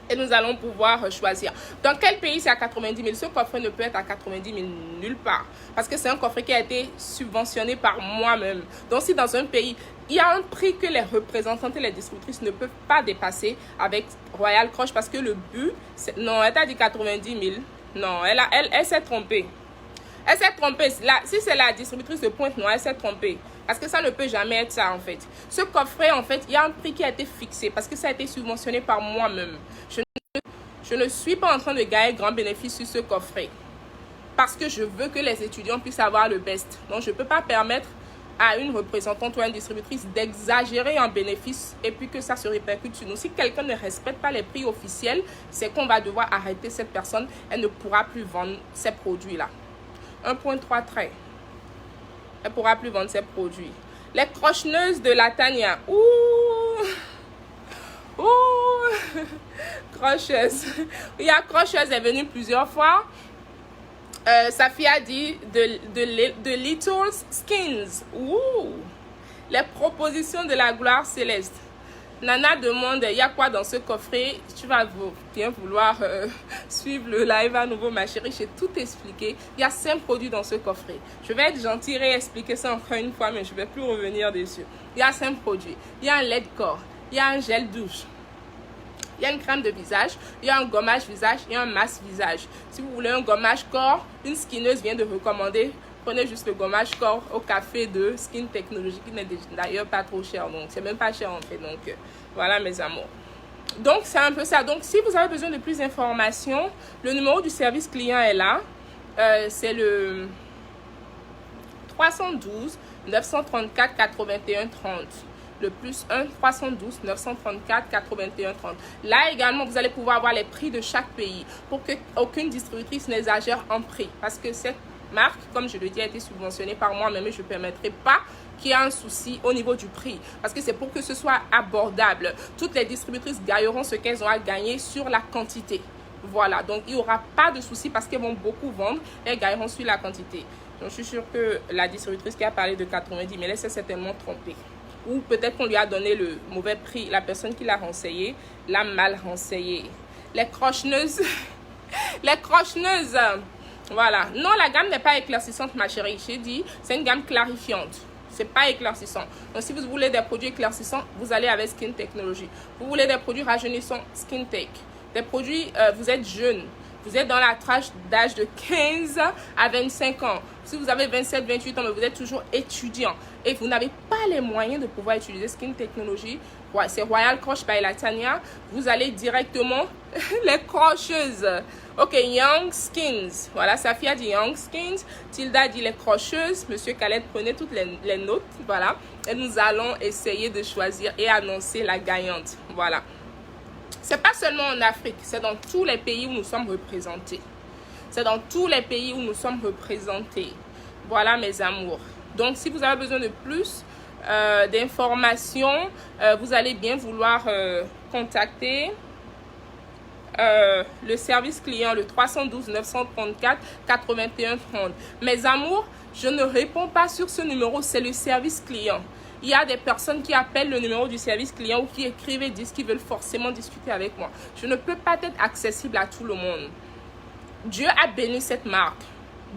Et nous allons pouvoir choisir. Dans quel pays c'est à 90 000? Ce coffret ne peut être à 90 000 nulle part. Parce que c'est un coffret qui a été subventionné par moi-même. Donc si dans un pays, il y a un prix que les représentantes et les distributrices ne peuvent pas dépasser avec Royal Crush. Parce que le but, non, elle t'a dit 90 000. Non, elle s'est trompée. Elle s'est trompée. Là, si c'est la distributrice de Pointe Noire, elle s'est trompée. Parce que ça ne peut jamais être ça, en fait. Ce coffret, en fait, il y a un prix qui a été fixé. Parce que ça a été subventionné par moi-même. Je ne suis pas en train de gagner grand bénéfice sur ce coffret. Parce que je veux que les étudiants puissent avoir le best. Donc, je ne peux pas permettre à une représentante ou à une distributrice d'exagérer en bénéfice et puis que ça se répercute sur nous. Si quelqu'un ne respecte pas les prix officiels, c'est qu'on va devoir arrêter cette personne. Elle ne pourra plus vendre ces produits-là. 1.3 traits. Elle ne pourra plus vendre ses produits. Les crocheneuses de la Tania. Ouh! Crocheuse. Il y a Crocheuse est venue plusieurs fois. Sa fille a dit de Little Skins. Ouh! Les propositions de la gloire céleste. Nana demande, il y a quoi dans ce coffret? Tu vas bien vouloir suivre le live à nouveau, ma chérie. J'ai tout expliqué. Il y a 5 produits dans ce coffret. Je vais être gentille et expliquer ça encore une fois, mais je ne vais plus revenir dessus. Il y a 5 produits. Il y a un lait de corps. Il y a un gel douche. Il y a une crème de visage. Il y a un gommage visage et un masque visage. Si vous voulez un gommage corps, une skineuse vient de recommander. Prenez juste le gommage corps au café de Skin Technology, qui n'est d'ailleurs pas trop cher. Donc, c'est même pas cher en fait. Donc, voilà mes amours. Donc, c'est un peu ça. Donc, si vous avez besoin de plus d'informations, le numéro du service client est là. C'est le 312 934 81 30. Le plus 1 312 934 81 30. Là également, vous allez pouvoir avoir les prix de chaque pays pour qu'aucune distributrice n'exagère en prix. Parce que cette marque, comme je le dis, a été subventionnée par moi-même et je ne permettrai pas qu'il y ait un souci au niveau du prix. Parce que c'est pour que ce soit abordable. Toutes les distributrices gagneront ce qu'elles ont à gagner sur la quantité. Voilà, donc il n'y aura pas de souci parce qu'elles vont beaucoup vendre et elles gagneront sur la quantité. Donc je suis sûre que la distributrice qui a parlé de 90 000, elle s'est certainement trompée. Ou peut-être qu'on lui a donné le mauvais prix. La personne qui l'a renseigné l'a mal renseigné. Les crocheneuses. Les crocheneuses. Voilà. Non, la gamme n'est pas éclaircissante, ma chérie. J'ai dit, c'est une gamme clarifiante. C'est pas éclaircissant. Donc, si vous voulez des produits éclaircissants, vous allez avec Skin Technology. Vous voulez des produits rajeunissants, Skin Tech. Des produits, vous êtes jeune. Vous êtes dans la tranche d'âge de 15 à 25 ans. Si vous avez 27, 28 ans, mais vous êtes toujours étudiant et vous n'avez pas les moyens de pouvoir utiliser Skin Technology, ouais, c'est Royal Crush by Latanya. Vous allez directement les crocheuses. Ok, Young Skins. Voilà, Safia dit Young Skins. Tilda dit les crocheuses. Monsieur Khaled, prenez toutes les notes. Voilà. Et nous allons essayer de choisir et annoncer la gagnante. Voilà. C'est pas seulement en Afrique, c'est dans tous les pays où nous sommes représentés. C'est dans tous les pays où nous sommes représentés. Voilà, mes amours. Donc, si vous avez besoin de plus d'informations, vous allez bien vouloir contacter le service client, le 312 934 81 30. Mes amours, je ne réponds pas sur ce numéro, c'est le service client. Il y a des personnes qui appellent le numéro du service client ou qui écrivent et disent qu'ils veulent forcément discuter avec moi. Je ne peux pas être accessible à tout le monde. Dieu a béni cette marque.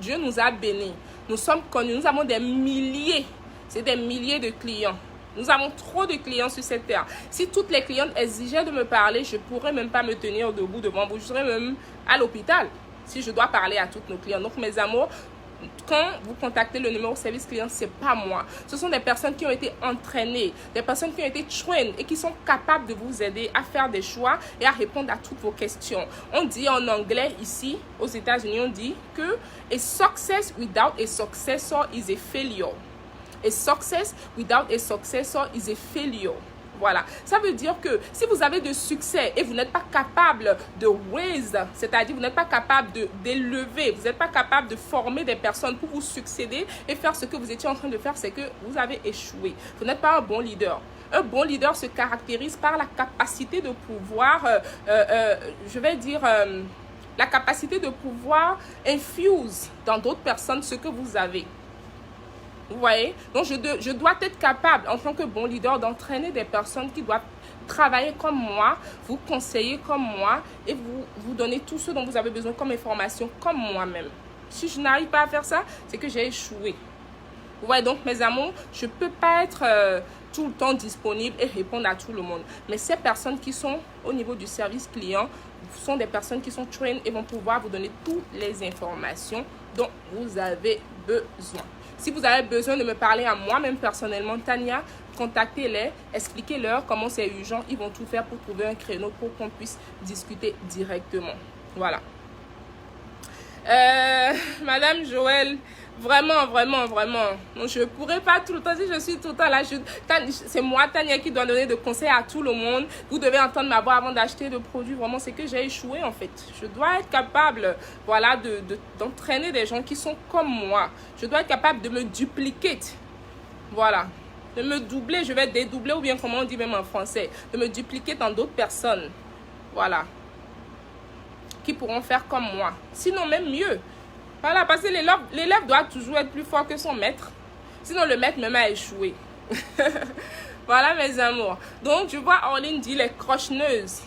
Dieu nous a bénis. Nous sommes connus. Nous avons des milliers. C'est des milliers de clients. Nous avons trop de clients sur cette terre. Si toutes les clientes exigeaient de me parler, je ne pourrais même pas me tenir debout devant vous. Je serais même à l'hôpital si je dois parler à toutes nos clients. Donc, mes amours, quand vous contactez le numéro service client, ce n'est pas moi. Ce sont des personnes qui ont été entraînées, des personnes qui ont été trained et qui sont capables de vous aider à faire des choix et à répondre à toutes vos questions. On dit en anglais ici, aux États-Unis, on dit que a success without a successor is a failure. A success without a successor is a failure. Voilà, ça veut dire que si vous avez de succès et vous n'êtes pas capable de raise, c'est-à-dire vous n'êtes pas capable d'élever, vous n'êtes pas capable de former des personnes pour vous succéder et faire ce que vous étiez en train de faire, c'est que vous avez échoué. Vous n'êtes pas un bon leader. Un bon leader se caractérise par la capacité de pouvoir, la capacité de pouvoir infuse dans d'autres personnes ce que vous avez. Vous voyez? Donc, je dois être capable, en tant que bon leader, d'entraîner des personnes qui doivent travailler comme moi, vous conseiller comme moi et vous donner tout ce dont vous avez besoin comme information, comme moi-même. Si je n'arrive pas à faire ça, c'est que j'ai échoué. Vous voyez? Donc, mes amours, je ne peux pas être tout le temps disponible et répondre à tout le monde. Mais ces personnes qui sont au niveau du service client sont des personnes qui sont trained et vont pouvoir vous donner toutes les informations dont vous avez besoin. Si vous avez besoin de me parler à moi-même personnellement, Tania, contactez-les, expliquez-leur comment c'est urgent. Ils vont tout faire pour trouver un créneau pour qu'on puisse discuter directement. Voilà. Madame Joël, vraiment. Donc, je ne pourrais pas tout le temps, si je suis tout le temps là, c'est moi, Tania, qui dois donner des conseils à tout le monde. Vous devez entendre ma voix avant d'acheter de produits. Vraiment, c'est que j'ai échoué en fait. Je dois être capable, voilà, d'entraîner des gens qui sont comme moi. Je dois être capable de me dupliquer. Voilà. De me doubler, je vais dédoubler, ou bien comment on dit même en français, de me dupliquer dans d'autres personnes. Voilà. Qui pourront faire comme moi. Sinon, même mieux. Voilà, parce que l'élève doit toujours être plus fort que son maître. Sinon, le maître même a échoué. Voilà, mes amours. Donc, je vois Orline dit les crocheneuses.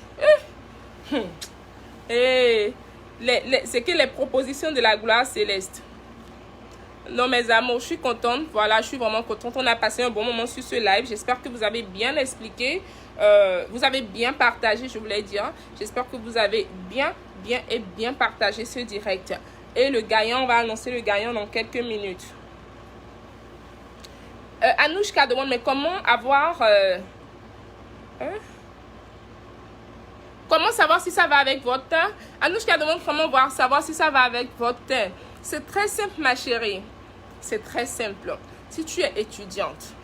Et c'est que les propositions de la gloire céleste. Non, mes amours, je suis contente. Voilà, je suis vraiment contente. On a passé un bon moment sur ce live. J'espère que vous avez bien expliqué. Vous avez bien partagé, je voulais dire. J'espère que vous avez bien partagé ce direct. Et le gagnant, on va annoncer le gagnant dans quelques minutes. Anouchka demande, mais comment avoir... comment savoir si ça va avec votre teint? Anouchka demande comment savoir si ça va avec votre teint. C'est très simple, ma chérie. C'est très simple. Si tu es étudiante,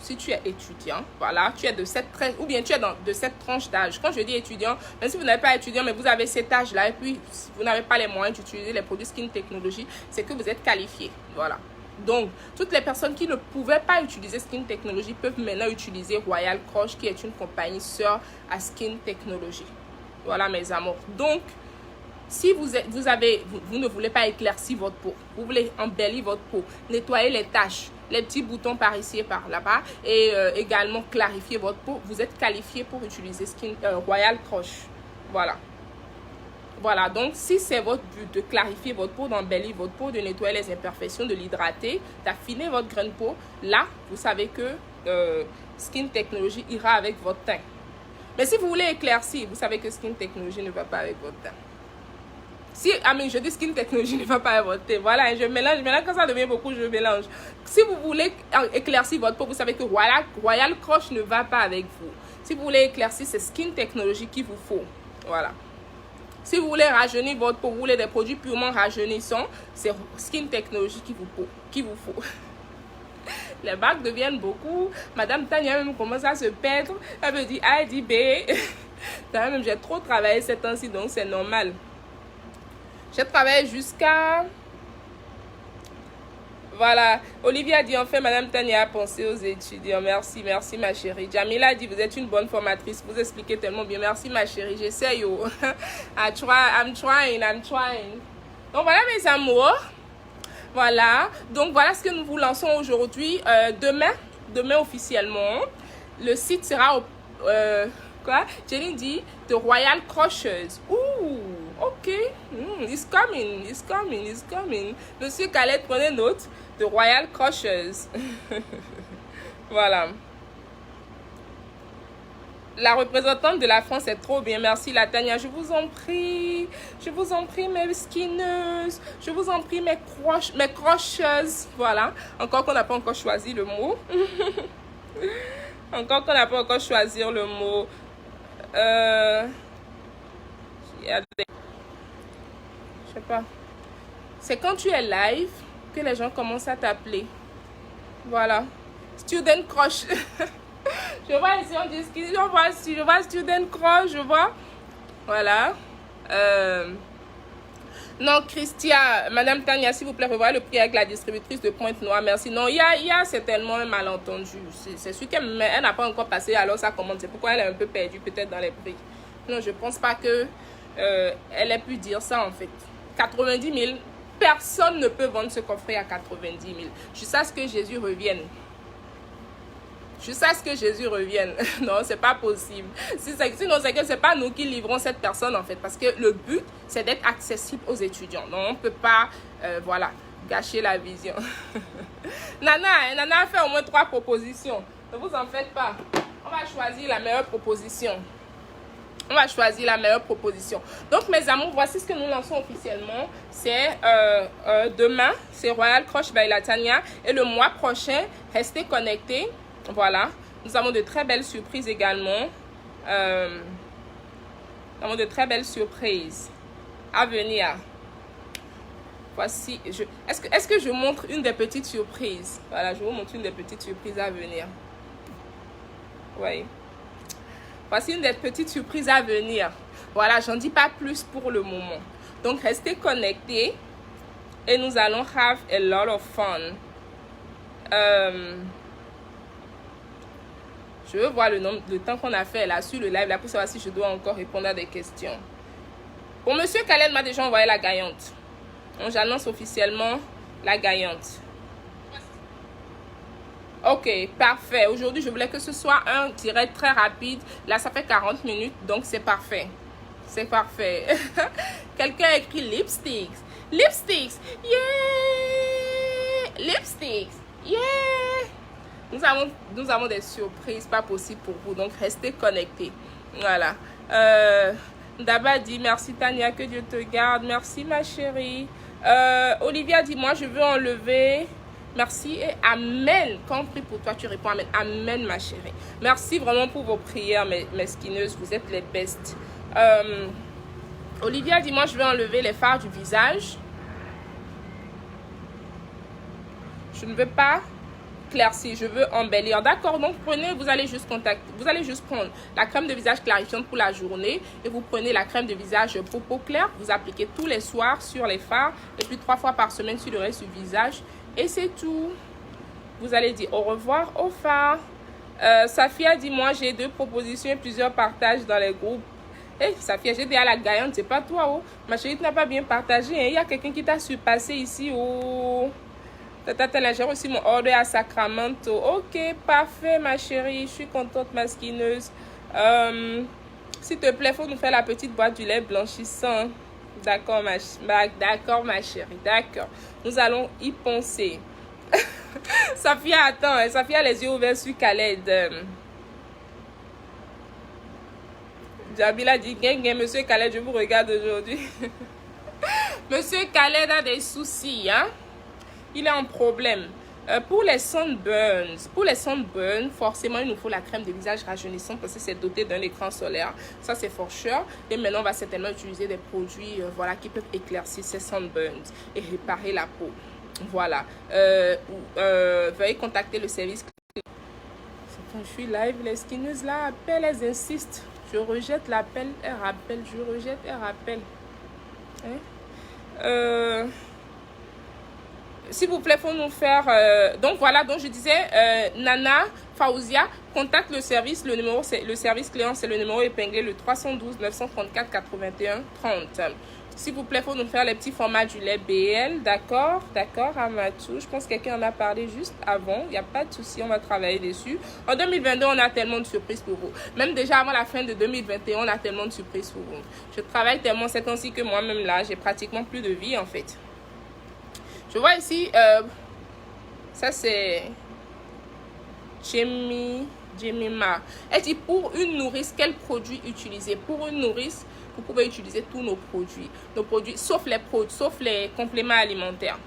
voilà, tu es de cette ou bien tu es de cette tranche d'âge. Quand je dis étudiant, même si vous n'êtes pas étudiant, mais vous avez cet âge-là et puis vous n'avez pas les moyens d'utiliser les produits Skin Technology, c'est que vous êtes qualifié. Voilà. Donc, toutes les personnes qui ne pouvaient pas utiliser Skin Technology peuvent maintenant utiliser Royal Crush, qui est une compagnie sœur à Skin Technology. Voilà, mes amours. Donc, si vous ne voulez pas éclaircir votre peau, vous voulez embellir votre peau, nettoyer les taches, les petits boutons par ici et par là-bas et également clarifier votre peau, vous êtes qualifié pour utiliser Royal Crush. Voilà. Voilà, donc si c'est votre but de clarifier votre peau, d'embellir votre peau, de nettoyer les imperfections, de l'hydrater, d'affiner votre grain de peau, là, vous savez que Skin Technology ira avec votre teint. Mais si vous voulez éclaircir, vous savez que Skin Technology ne va pas avec votre teint. Si, je dis skin technologie ne va pas voter. Voilà, je mélange. Maintenant, quand ça devient beaucoup, je mélange. Si vous voulez éclaircir votre peau, vous savez que Royal Crush ne va pas avec vous. Si vous voulez éclaircir, c'est skin technologie qu'il vous faut. Voilà. Si vous voulez rajeunir votre peau, vous voulez des produits purement rajeunissants, c'est skin technologie qu'il vous faut. Les bagues deviennent beaucoup. Madame Tania même commence à se perdre. Elle me dit A, elle dit B. Même j'ai trop travaillé ces temps-ci, donc c'est normal. J'ai travaillé jusqu'à... Voilà. Olivia dit, enfin, Madame Tania a pensé aux étudiants. Merci, merci ma chérie. Jamila dit, vous êtes une bonne formatrice. Vous expliquez tellement bien. Merci ma chérie. J'essaye. I'm trying. Donc voilà mes amours. Voilà. Donc voilà ce que nous vous lançons aujourd'hui. Demain officiellement, le site sera... Jenny dit, The Royal Crushers. Ouh. Ok, it's coming. Monsieur Khaled, prenez note de Royal Crushers. Voilà. La représentante de la France est trop bien. Merci, Latania. Je vous en prie, mes skinneuses. Je vous en prie, mes crushers. Voilà. Encore qu'on n'a pas encore choisi le mot. Le mot. Je sais pas. C'est quand tu es live que les gens commencent à t'appeler. Voilà. Student crush. Je vois ici, on dit, je vois student crush, je vois. Voilà. Non, Christia, Madame Tania, s'il vous plaît, revoyez le prix avec la distributrice de Pointe-Noire. Merci. Non, il y a certainement un malentendu. C'est sûr qu'elle n'a pas encore passé, alors ça commande. C'est pourquoi elle est un peu perdue peut-être dans les prix. Non, je pense pas que elle ait pu dire ça en fait. 90 000, personne ne peut vendre ce coffret à 90 000. Jusqu'à ce que Jésus revienne. Non, c'est pas possible. Sinon, c'est que c'est pas nous qui livrons cette personne en fait. Parce que le but, c'est d'être accessible aux étudiants. Donc, on ne peut pas, voilà, gâcher la vision. Nana a fait au moins 3 propositions. Ne vous en faites pas. On va choisir la meilleure proposition. Donc, mes amours, voici ce que nous lançons officiellement. C'est demain, c'est Royal Crush by Latania. Et le mois prochain, restez connectés. Voilà. Nous avons de très belles surprises également. À venir. Voici. Est-ce que je montre une des petites surprises? Voilà, je vous montre une des petites surprises à venir. Oui. Voici une des petites surprises à venir. Voilà, j'en dis pas plus pour le moment. Donc, restez connectés. Et nous allons have a lot of fun. Je veux voir le temps qu'on a fait là sur le live. Là, pour savoir si je dois encore répondre à des questions. Bon, Monsieur Khaled m'a déjà envoyé la gagnante. Donc, j'annonce officiellement la gagnante. Ok, parfait. Aujourd'hui, je voulais que ce soit un direct très rapide. Là, ça fait 40 minutes, donc c'est parfait. C'est parfait. Quelqu'un a écrit lipsticks. Lipsticks. Yeah! Lipsticks. Yeah! Nous avons des surprises pas possibles pour vous. Donc, restez connectés. Voilà. Daba dit merci Tania, que Dieu te garde. Merci ma chérie. Olivia dit moi, je veux enlever... Merci et amen. Quand on prie pour toi, tu réponds amen. Amen, ma chérie. Merci vraiment pour vos prières, mes skinneuses. Vous êtes les bestes. Olivia dit, moi, je vais enlever les fards du visage. Je ne veux pas éclaircir, je veux embellir. D'accord, donc prenez, vous allez juste prendre la crème de visage clarifiante pour la journée. Et vous prenez la crème de visage pour peau claire. Vous appliquez tous les soirs sur les fards. Et puis 3 fois par semaine sur le reste du visage. Et c'est tout. Vous allez dire au revoir aux fards. Safia dit, moi j'ai 2 propositions et plusieurs partages dans les groupes. Hey, Safia, j'ai dit à la gagnante, c'est pas toi. Oh. Ma chérie, tu n'as pas bien partagé. Il y a quelqu'un qui t'a surpassé ici. Oh. J'ai reçu mon ordre à Sacramento. Ok, parfait ma chérie. Je suis contente, ma skineuse. S'il te plaît, il faut nous faire la petite boîte du lait blanchissant. D'accord, ma chérie. D'accord. Nous allons y penser. Safia, attends. Safia a les yeux ouverts sur Khaled. Jabila dit, gang, monsieur Khaled, je vous regarde aujourd'hui. Monsieur Khaled a des soucis, hein? Il est en problème. Pour les sunburns, forcément, il nous faut la crème de visage rajeunissante parce que c'est doté d'un écran solaire. Ça, c'est for sure. Et maintenant, on va certainement utiliser des produits voilà, qui peuvent éclaircir ces sunburns et réparer la peau. Voilà. Veuillez contacter le service. Quand je suis live, les skineuses là appellent, elles insistent. Je rejette l'appel, elles rappellent. Je rejette, elles rappellent. Hein? S'il vous plaît, faut nous faire... donc voilà, donc je disais, Nana Faouzia, contacte le service, le service client, c'est le numéro épinglé, le 312 934 81 30. S'il vous plaît, faut nous faire les petits formats du lait BL, d'accord, Amatou. Je pense que quelqu'un en a parlé juste avant, il n'y a pas de souci, on va travailler dessus. En 2022, on a tellement de surprises pour vous. Même déjà avant la fin de 2021, on a tellement de surprises pour vous. Je travaille tellement ces temps-ci que moi-même là, j'ai pratiquement plus de vie en fait. Je vois ici, ça c'est Jemima. Elle dit pour une nourrice, quel produit utiliser? Pour une nourrice, vous pouvez utiliser tous nos produits. Sauf les compléments alimentaires.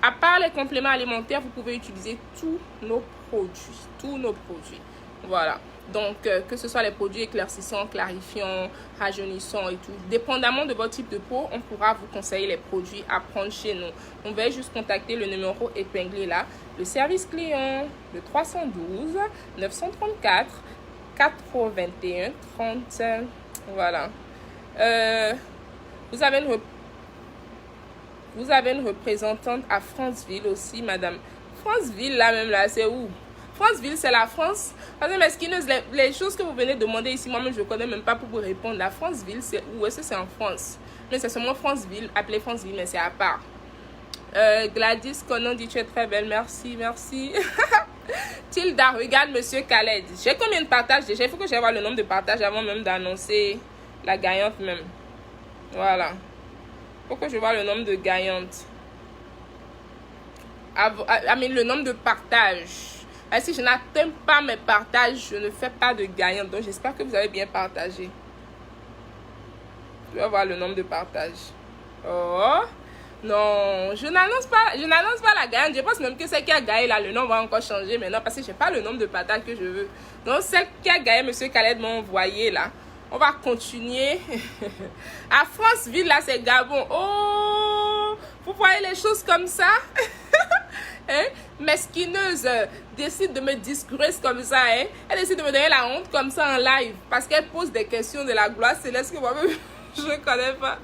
À part les compléments alimentaires, vous pouvez utiliser tous nos produits. Voilà. Donc, que ce soit les produits éclaircissants, clarifiants, rajeunissants et tout. Dépendamment de votre type de peau, on pourra vous conseiller les produits à prendre chez nous. On va juste contacter le numéro épinglé là. Le service client, le 312 934 81 30. Voilà. Vous avez une représentante à Franceville aussi, madame. Franceville, là même, là, c'est où? Franceville, c'est la France. Parce que mes skineuses, les choses que vous venez demander ici, moi-même, je ne connais même pas pour vous répondre. La Franceville, c'est où? Est-ce que c'est en France? Mais c'est seulement Franceville, appelé Franceville, mais c'est à part. Gladys Conan dit tu es très belle, merci. Tilda, regarde monsieur Khaled. J'ai combien de partages déjà? Il faut que j'aille voir le nombre de partages avant même d'annoncer la gagnante même. Voilà. Il faut que je vois le nombre de gagnantes. Le nombre de partages. Si je n'atteins pas mes partages, je ne fais pas de gagnante. Donc j'espère que vous avez bien partagé. Je vais voir le nombre de partages. Oh non, je n'annonce pas la gagnante. Je pense même que celle qui a gagné là, le nom va encore changer maintenant parce que je n'ai pas le nombre de partages que je veux. Donc celle qui a gagné, monsieur Khaled m'a envoyé là. On va continuer. À Franceville, là, c'est Gabon. Oh, vous voyez les choses comme ça? Hein? Mes skineuses décident de me disgrace comme ça. Hein? Elle décide de me donner la honte comme ça en live. Parce qu'elle pose des questions de la gloire céleste que moi-même, je ne connais pas.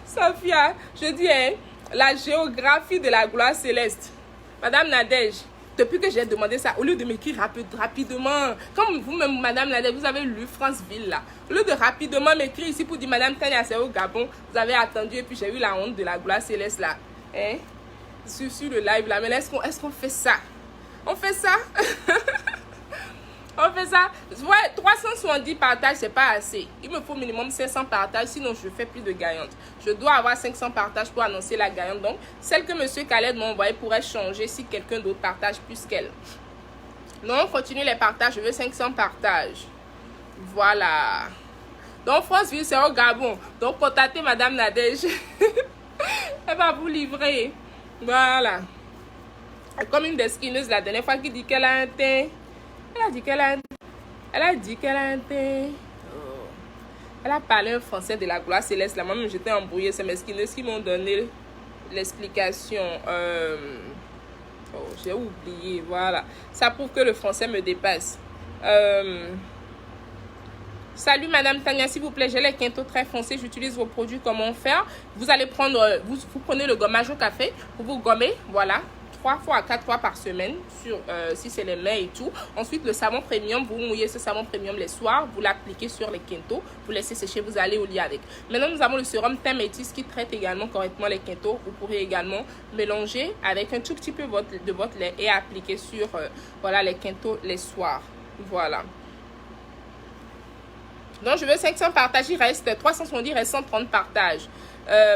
Sophia, je dis, hein, la géographie de la gloire céleste. Madame Nadège, depuis que j'ai demandé ça, au lieu de m'écrire rapidement, comme vous-même, Madame Nadège, vous avez lu Franceville là. Au lieu de rapidement m'écrire ici pour dire Madame Tania, c'est au Gabon, vous avez attendu et puis j'ai eu la honte de la gloire céleste là. Hein? Sur le live là. Mais est-ce qu'on fait ça? On fait ça? On fait ça. Ouais, 370 partages, c'est pas assez. Il me faut minimum 500 partages, sinon je fais plus de gagnante. Je dois avoir 500 partages pour annoncer la gagnante. Donc, celle que monsieur Khaled m'a envoyée pourrait changer si quelqu'un d'autre partage plus qu'elle. Non, on continue les partages. Je veux 500 partages. Voilà. Donc, Franceville, c'est au Gabon. Donc, contactez Madame Nadège. Elle va vous livrer. Voilà. Comme une des skineuses la dernière fois qui dit qu'elle a un teint. Elle a dit qu'elle a un teint. Oh. Elle a parlé un français de la gloire céleste. Moi-même, j'étais embrouillée. C'est mes skineuses qui m'ont donné l'explication. Oh, j'ai oublié. Voilà. Ça prouve que le français me dépasse. Salut Madame Tania, s'il vous plaît, j'ai les quintaux très foncés. J'utilise vos produits. Comment faire? Vous allez prendre, vous prenez le gommage au café. Vous gommez. Voilà. 3 fois à 4 fois par semaine, si c'est les mains et tout. Ensuite, le savon premium, vous mouillez ce savon premium les soirs, vous l'appliquez sur les quintaux, vous laissez sécher, vous allez au lit avec. Maintenant, nous avons le sérum thym métis qui traite également correctement les quintaux. Vous pourrez également mélanger avec un tout petit peu de votre lait et appliquer sur voilà, les quintaux les soirs. Voilà. Donc, je veux 500 partages, il reste 370, il reste 130 partages.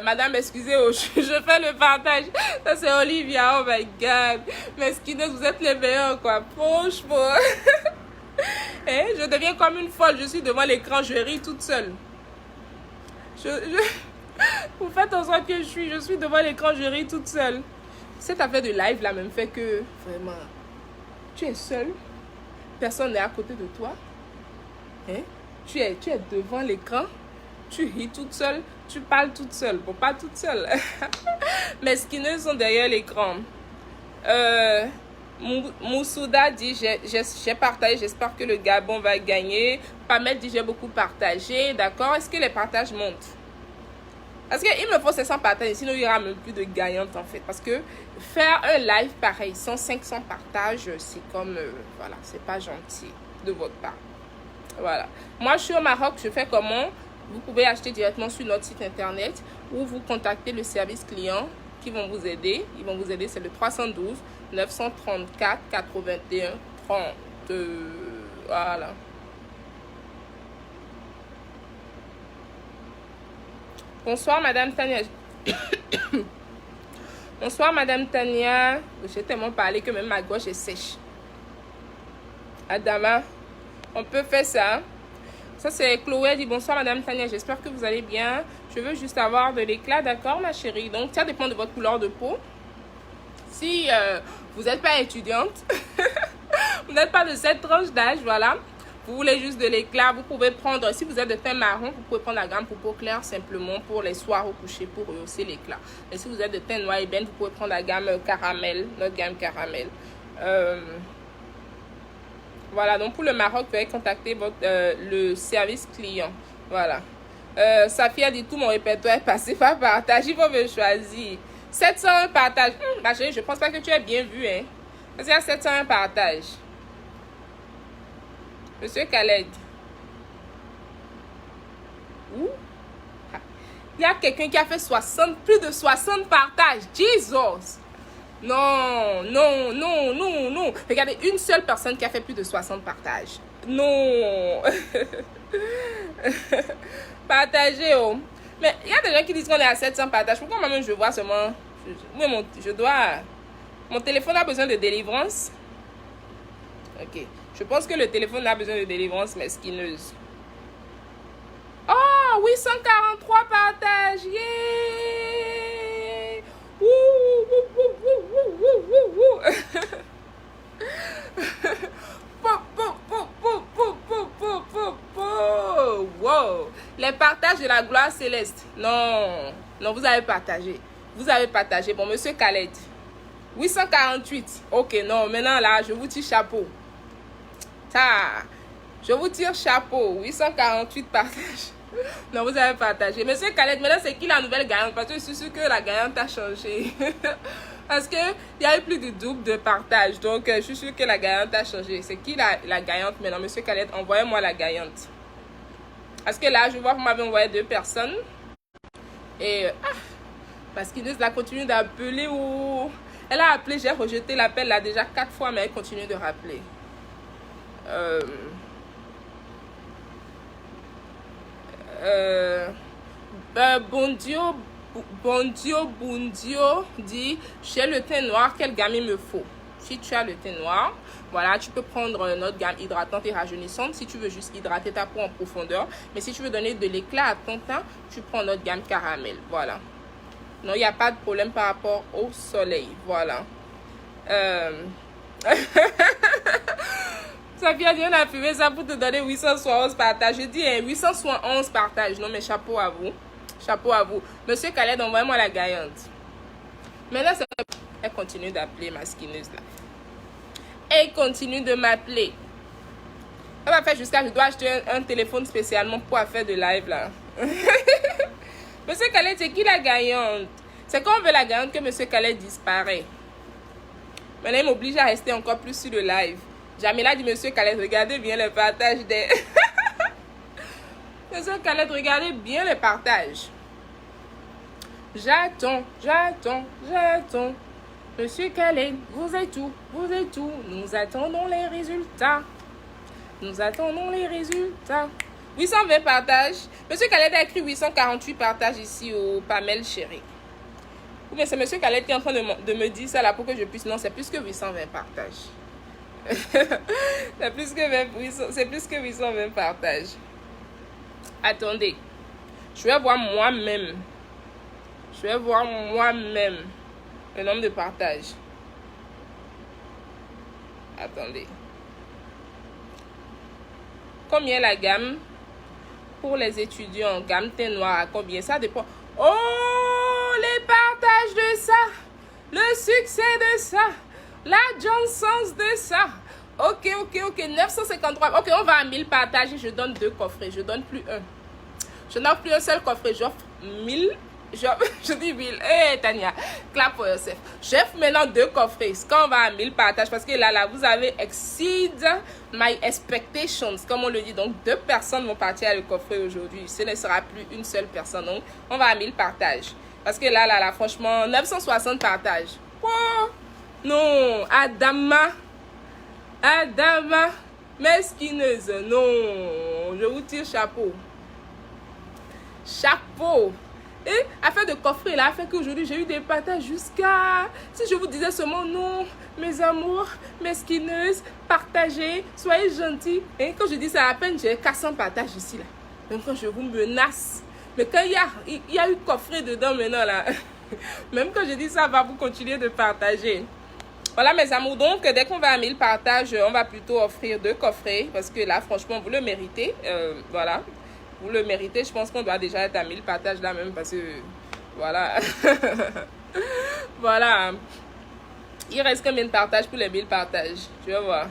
Madame, excusez, je fais le partage. Ça, c'est Olivia. Oh my God. Mes skineuses, vous êtes les meilleurs, quoi. Franchement. Je deviens comme une folle. Je suis devant l'écran, je ris toute seule. Vous faites en sorte que je suis devant l'écran, je ris toute seule. Cette affaire de live là même fait que vraiment, tu es seule. Personne n'est à côté de toi. Hein? Tu es devant l'écran. Tu ris toute seule. Tu parles toute seule. Bon, pas toute seule. Mes skinners sont derrière l'écran. Moussouda dit j'ai partagé, j'espère que le Gabon va gagner. Pamel dit j'ai beaucoup partagé. D'accord? Est-ce que les partages montent? Parce qu'il me faut 700 partages, sinon il y aura même plus de gagnantes en fait. Parce que faire un live pareil sans 500 partages, c'est comme, voilà, c'est pas gentil de votre part. Voilà. Moi, je suis au Maroc, je fais comment? Vous pouvez acheter directement sur notre site internet ou vous contactez le service client qui vont vous aider. Ils vont vous aider, c'est le 312 934 81 30. Voilà. Bonsoir, Madame Tania. Bonsoir, Madame Tania. J'ai tellement parlé que même ma gauche est sèche. Adama, on peut faire ça. Ça, c'est Chloé dit bonsoir, Madame Tania. J'espère que vous allez bien. Je veux juste avoir de l'éclat, d'accord, ma chérie? Donc, ça dépend de votre couleur de peau. Si vous n'êtes pas étudiante, vous n'êtes pas de cette tranche d'âge, voilà. Vous voulez juste de l'éclat, vous pouvez prendre, si vous êtes de teint marron, vous pouvez prendre la gamme pour peau claire simplement pour les soirs au coucher pour rehausser l'éclat. Et si vous êtes de teint noir ébène, vous pouvez prendre la gamme caramel, notre gamme caramel. Voilà, donc pour le Maroc, vous pouvez contacter le service client. Voilà. Safia dit tout mon répertoire est passé par partage, il faut me choisir. 701 partages. Ma chérie, je pense pas que tu as bien vu, hein. Parce qu'il y a 701 partages. Monsieur Khaled. Où? Il y a quelqu'un qui a fait plus de 60 partages. Jesus! Non, non, non, non, non. Regardez, une seule personne qui a fait plus de 60 partages. Non. Partagez, oh. Mais il y a des gens qui disent qu'on est à 700 partages. Pourquoi moi-même je vois seulement... je dois... Mon téléphone a besoin de délivrance. Ok. Je pense que le téléphone a besoin de délivrance, mais skineuse. Oh, 843 partages. Yeah! Wouh, wouh, wouh, wouh, wouh, wouh, wouh. Wow. Les partages de la gloire céleste. Non. Non, vous avez partagé. Vous avez partagé. Bon, monsieur Khaled. 848. Ok, non. Maintenant, là, je vous tire chapeau. Ça. Je vous tire chapeau. 848 partages. Non, vous avez partagé. Monsieur Khaled, maintenant, c'est qui la nouvelle gagnante? Parce que je suis sûre que la gagnante a changé. Parce qu'il y a eu plus de double de partage. Donc, je suis sûre que la gagnante a changé. C'est qui la gagnante maintenant? Monsieur Khaled, envoyez-moi la gagnante. Parce que là, je vois que vous m'avez envoyé 2 personnes. Et, parce qu'Inès la continue d'appeler. Oh. Elle a appelé, j'ai rejeté l'appel là déjà 4 fois, mais elle continue de rappeler. Bondio dit j'ai le teint noir, quelle gamme il me faut? Si tu as le teint noir, voilà, tu peux prendre notre gamme hydratante et rajeunissante si tu veux juste hydrater ta peau en profondeur. Mais si tu veux donner de l'éclat à ton teint, tu prends notre gamme caramel. Voilà. Non, il n'y a pas de problème par rapport au soleil. Voilà. Ça vient de la fumée, ça pour te donner 871 partages. Je dis 871 partages. Non, mais chapeau à vous. Chapeau à vous. Monsieur Khaled, envoyez-moi la gagnante. Maintenant, elle continue d'appeler ma skineuse là. Elle continue de m'appeler. Elle va faire jusqu'à... Je dois acheter un téléphone spécialement pour faire de live là. Monsieur Khaled, c'est qui la gagnante? C'est quand on veut la gagnante que Monsieur Khaled disparaît. Maintenant, il m'oblige à rester encore plus sur le live. Jamila dit, Monsieur Khaled, regardez bien le partage des... Monsieur Khaled, regardez bien le partage. J'attends. Monsieur Khaled, vous êtes où? Nous attendons les résultats. 820 partages. Monsieur Khaled a écrit 848 partages ici au Pamel chérie. Ou bien c'est Monsieur Khaled qui est en train de me dire ça là pour que je puisse... Non, c'est plus que 820 partages. C'est plus que 820 partages. Attendez. Je vais voir moi-même Je vais voir moi-même le nombre de partages. Attendez. Combien est la gamme pour les étudiants? Gamme teint noir, combien? Ça dépend. Oh, les partages de ça. Le succès de ça. La Johnson's de ça. Ok. 953. Ok, on va à 1000 partages et je donne 2 coffrets. Je donne plus un. Je n'offre plus un seul coffret. J'offre 1000. Je dis 1000. Hey, Tania, clap for yourself. J'offre maintenant 2 coffrets. Quand on va à 1000 partages, parce que là, vous avez exceed my expectations, comme on le dit. Donc, 2 personnes vont partir à le coffret aujourd'hui. Ce ne sera plus une seule personne. Donc, on va à 1000 partages. Parce que là, franchement, 960 partages. Oh, non, Adama, mesquineuse. Non, je vous tire chapeau. Chapeau. Et afin de coffrer là, fait qu'aujourd'hui j'ai eu des partages jusqu'à... Si je vous disais seulement non, mes amours, mesquineuses, partagez, soyez gentils. Et quand je dis ça, à peine j'ai 400 partages ici là. Même quand je vous menace. Mais quand il y a eu coffret dedans maintenant là. Même quand je dis ça, va vous continuer de partager. Voilà mes amours, donc dès qu'on va à 1000 partages, on va plutôt offrir 2 coffrets. Parce que là, franchement, vous le méritez. Voilà. Vous le méritez, je pense qu'on doit déjà être à 1000 partages là même parce que voilà. Voilà. Il reste combien de partages pour les 1000 partages? Je vais voir.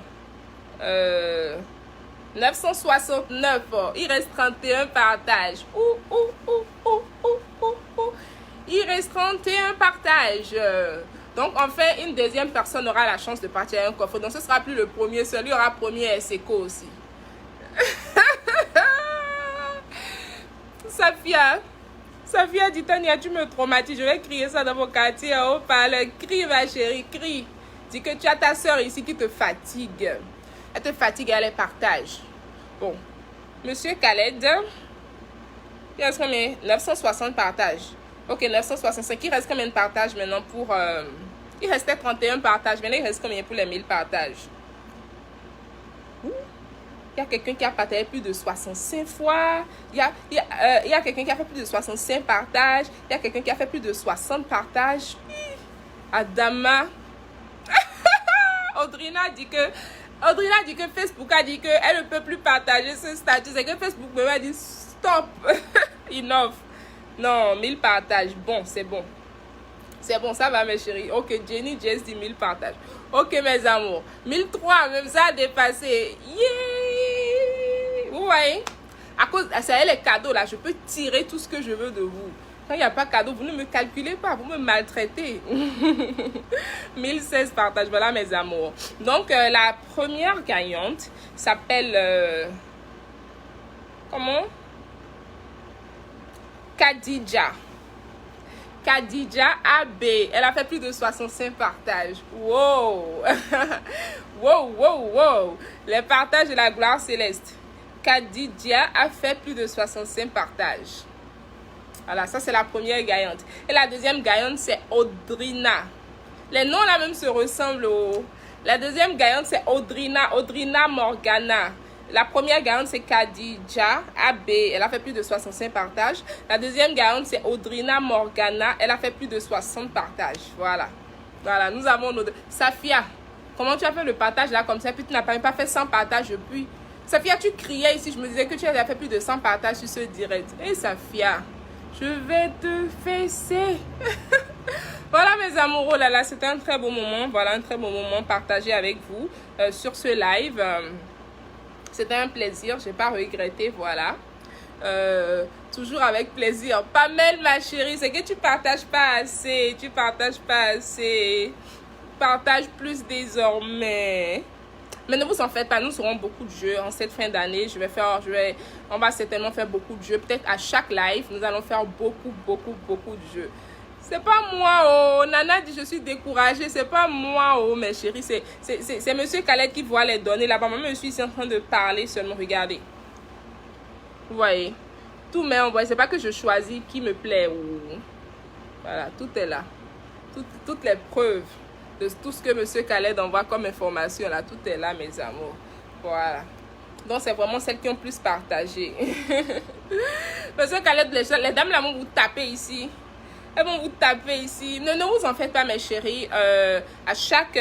969. Il reste 31 partages. Il reste 31 partages. Donc enfin, une deuxième personne aura la chance de partir à un coffre. Donc ce sera plus le premier seul. Il y aura premier SECO aussi. Safia dit Tania, tu me traumatises. Je vais crier ça dans mon quartier. Oh, parle. Crie, ma chérie, crie. Dis que tu as ta soeur ici qui te fatigue. Elle te fatigue, elle les partage. Bon. Monsieur Khaled, il reste combien? 960 partages. Ok, 965. Il reste combien de partages maintenant pour... Il restait 31 partages. Maintenant, il reste combien pour les 1000 partages? Il y a quelqu'un qui a partagé plus de 65 fois. Il y a quelqu'un qui a fait plus de 65 partages. Il y a quelqu'un qui a fait plus de 60 partages. Adama. Audrina dit que Facebook a dit qu'elle ne peut plus partager ce statut. C'est que Facebook me dit stop. Enough. Non, 1000 partages. Bon, c'est bon. C'est bon, ça va mes chéris. Ok, Jenny Jess dit 1000 partages. Ok mes amours. 1003, même ça a dépassé. Yeah! Vous voyez? À cause, c'est les cadeaux là, je peux tirer tout ce que je veux de vous. Quand il n'y a pas cadeau, vous ne me calculez pas, vous me maltraitez. 1016 partages, voilà mes amours. Donc la première gagnante s'appelle... comment? Khadija. Khadija AB. Elle a fait plus de 65 partages. Wow! Wow! Les partages de la gloire céleste. Khadija a fait plus de 65 partages. Voilà, ça c'est la première gagnante. Et la deuxième gagnante, c'est Audrina. Les noms là même se ressemblent. La deuxième gagnante, c'est Audrina Morgana. La première gagnante, c'est Khadija AB. Elle a fait plus de 65 partages. La deuxième gagnante, c'est Audrina Morgana. Elle a fait plus de 60 partages. Voilà. Voilà, nous avons nos deux. Safia, comment tu as fait le partage là comme ça? Puis tu n'as pas fait 100 partages depuis. Safia, tu criais ici. Je me disais que tu avais fait plus de 100 partages sur ce direct. Et Safia, je vais te fesser. Voilà mes amoureux, là, c'était un très beau moment. Voilà, un très beau moment partagé avec vous sur ce live. C'était un plaisir, je n'ai pas regretté, voilà. Toujours avec plaisir. Pamela, ma chérie, c'est que tu partages pas assez. Tu partages pas assez. Partage plus désormais. Mais ne vous en faites pas, nous aurons beaucoup de jeux en cette fin d'année. On va certainement faire beaucoup de jeux. Peut-être à chaque live, nous allons faire beaucoup de jeux. C'est pas moi, oh. Nana dit je suis découragée. C'est pas moi, oh, mes chéris. C'est monsieur Khaled qui voit les données là-bas. Moi, je suis ici en train de parler seulement. Regardez. Vous voyez. Tout met en voie. C'est pas que je choisis qui me plaît. Oh. Voilà, tout est là. Toutes les preuves de tout ce que monsieur Khaled envoie comme information là. Tout est là, mes amours. Voilà. Donc, c'est vraiment celles qui ont plus partagé. Monsieur Khaled, les dames là vont vous taper ici. Elles vont vous taper ici. Ne vous en faites pas, mes chéris. À chaque...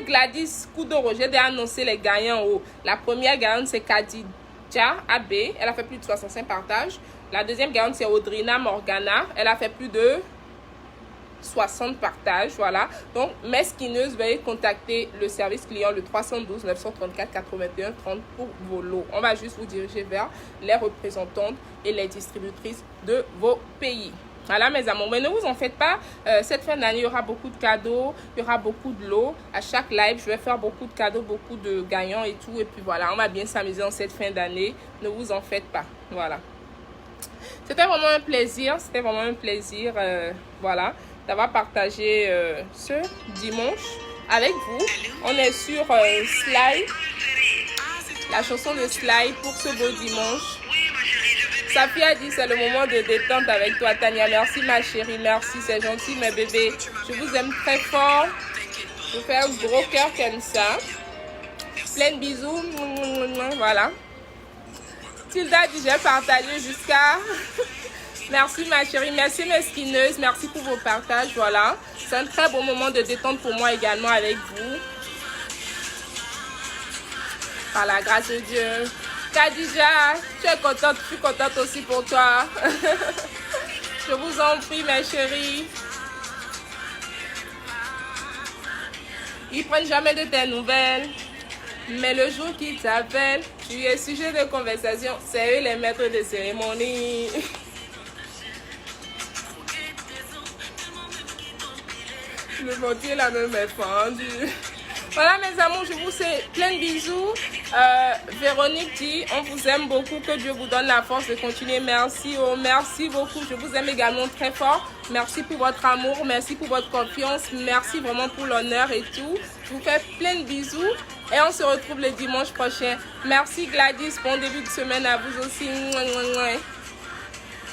Gladys Koudoro, j'ai déjà annoncé les gagnants en haut. La première gagnante, c'est Kadidja AB. Elle a fait plus de 65 partages. La deuxième gagnante, c'est Audrina Morgana. Elle a fait plus de 60 partages. Voilà. Donc, mes skineuses, veuillez contacter le service client, le 312 934 81 30 pour vos lots. On va juste vous diriger vers les représentantes et les distributrices de vos pays. Voilà, mes amours, mais ne vous en faites pas. Cette fin d'année, il y aura beaucoup de cadeaux, il y aura beaucoup de lots. À chaque live, je vais faire beaucoup de cadeaux, beaucoup de gagnants et tout. Et puis voilà, on va bien s'amuser en cette fin d'année. Ne vous en faites pas. Voilà. C'était vraiment un plaisir. C'était vraiment un plaisir. Voilà, d'avoir partagé ce dimanche avec vous. On est sur Sly, la chanson de Sly pour ce beau dimanche. Safi a dit c'est le moment de détente avec toi, Tania. Merci ma chérie, merci, c'est gentil mes bébés. Je vous aime très fort. Je vous fais un gros cœur comme ça. Plein de bisous. Voilà. Tilda dit j'ai partagé jusqu'à... Merci ma chérie, merci mes skineuses, merci pour vos partages. Voilà, c'est un très bon moment de détente pour moi également avec vous. Par la grâce de Dieu. Kadija, tu es contente, je suis contente aussi pour toi. Je vous en prie, mes chéris. Ils prennent jamais de tes nouvelles. Mais le jour qu'ils t'appellent, tu es sujet de conversation. C'est eux les maîtres de cérémonie. Le mortier là même est fendu. Voilà mes amours, je vous fais plein de bisous. Véronique dit, on vous aime beaucoup, que Dieu vous donne la force de continuer. Merci, oh, merci beaucoup. Je vous aime également très fort. Merci pour votre amour, merci pour votre confiance. Merci vraiment pour l'honneur et tout. Je vous fais plein de bisous. Et on se retrouve le dimanche prochain. Merci Gladys, bon début de semaine à vous aussi.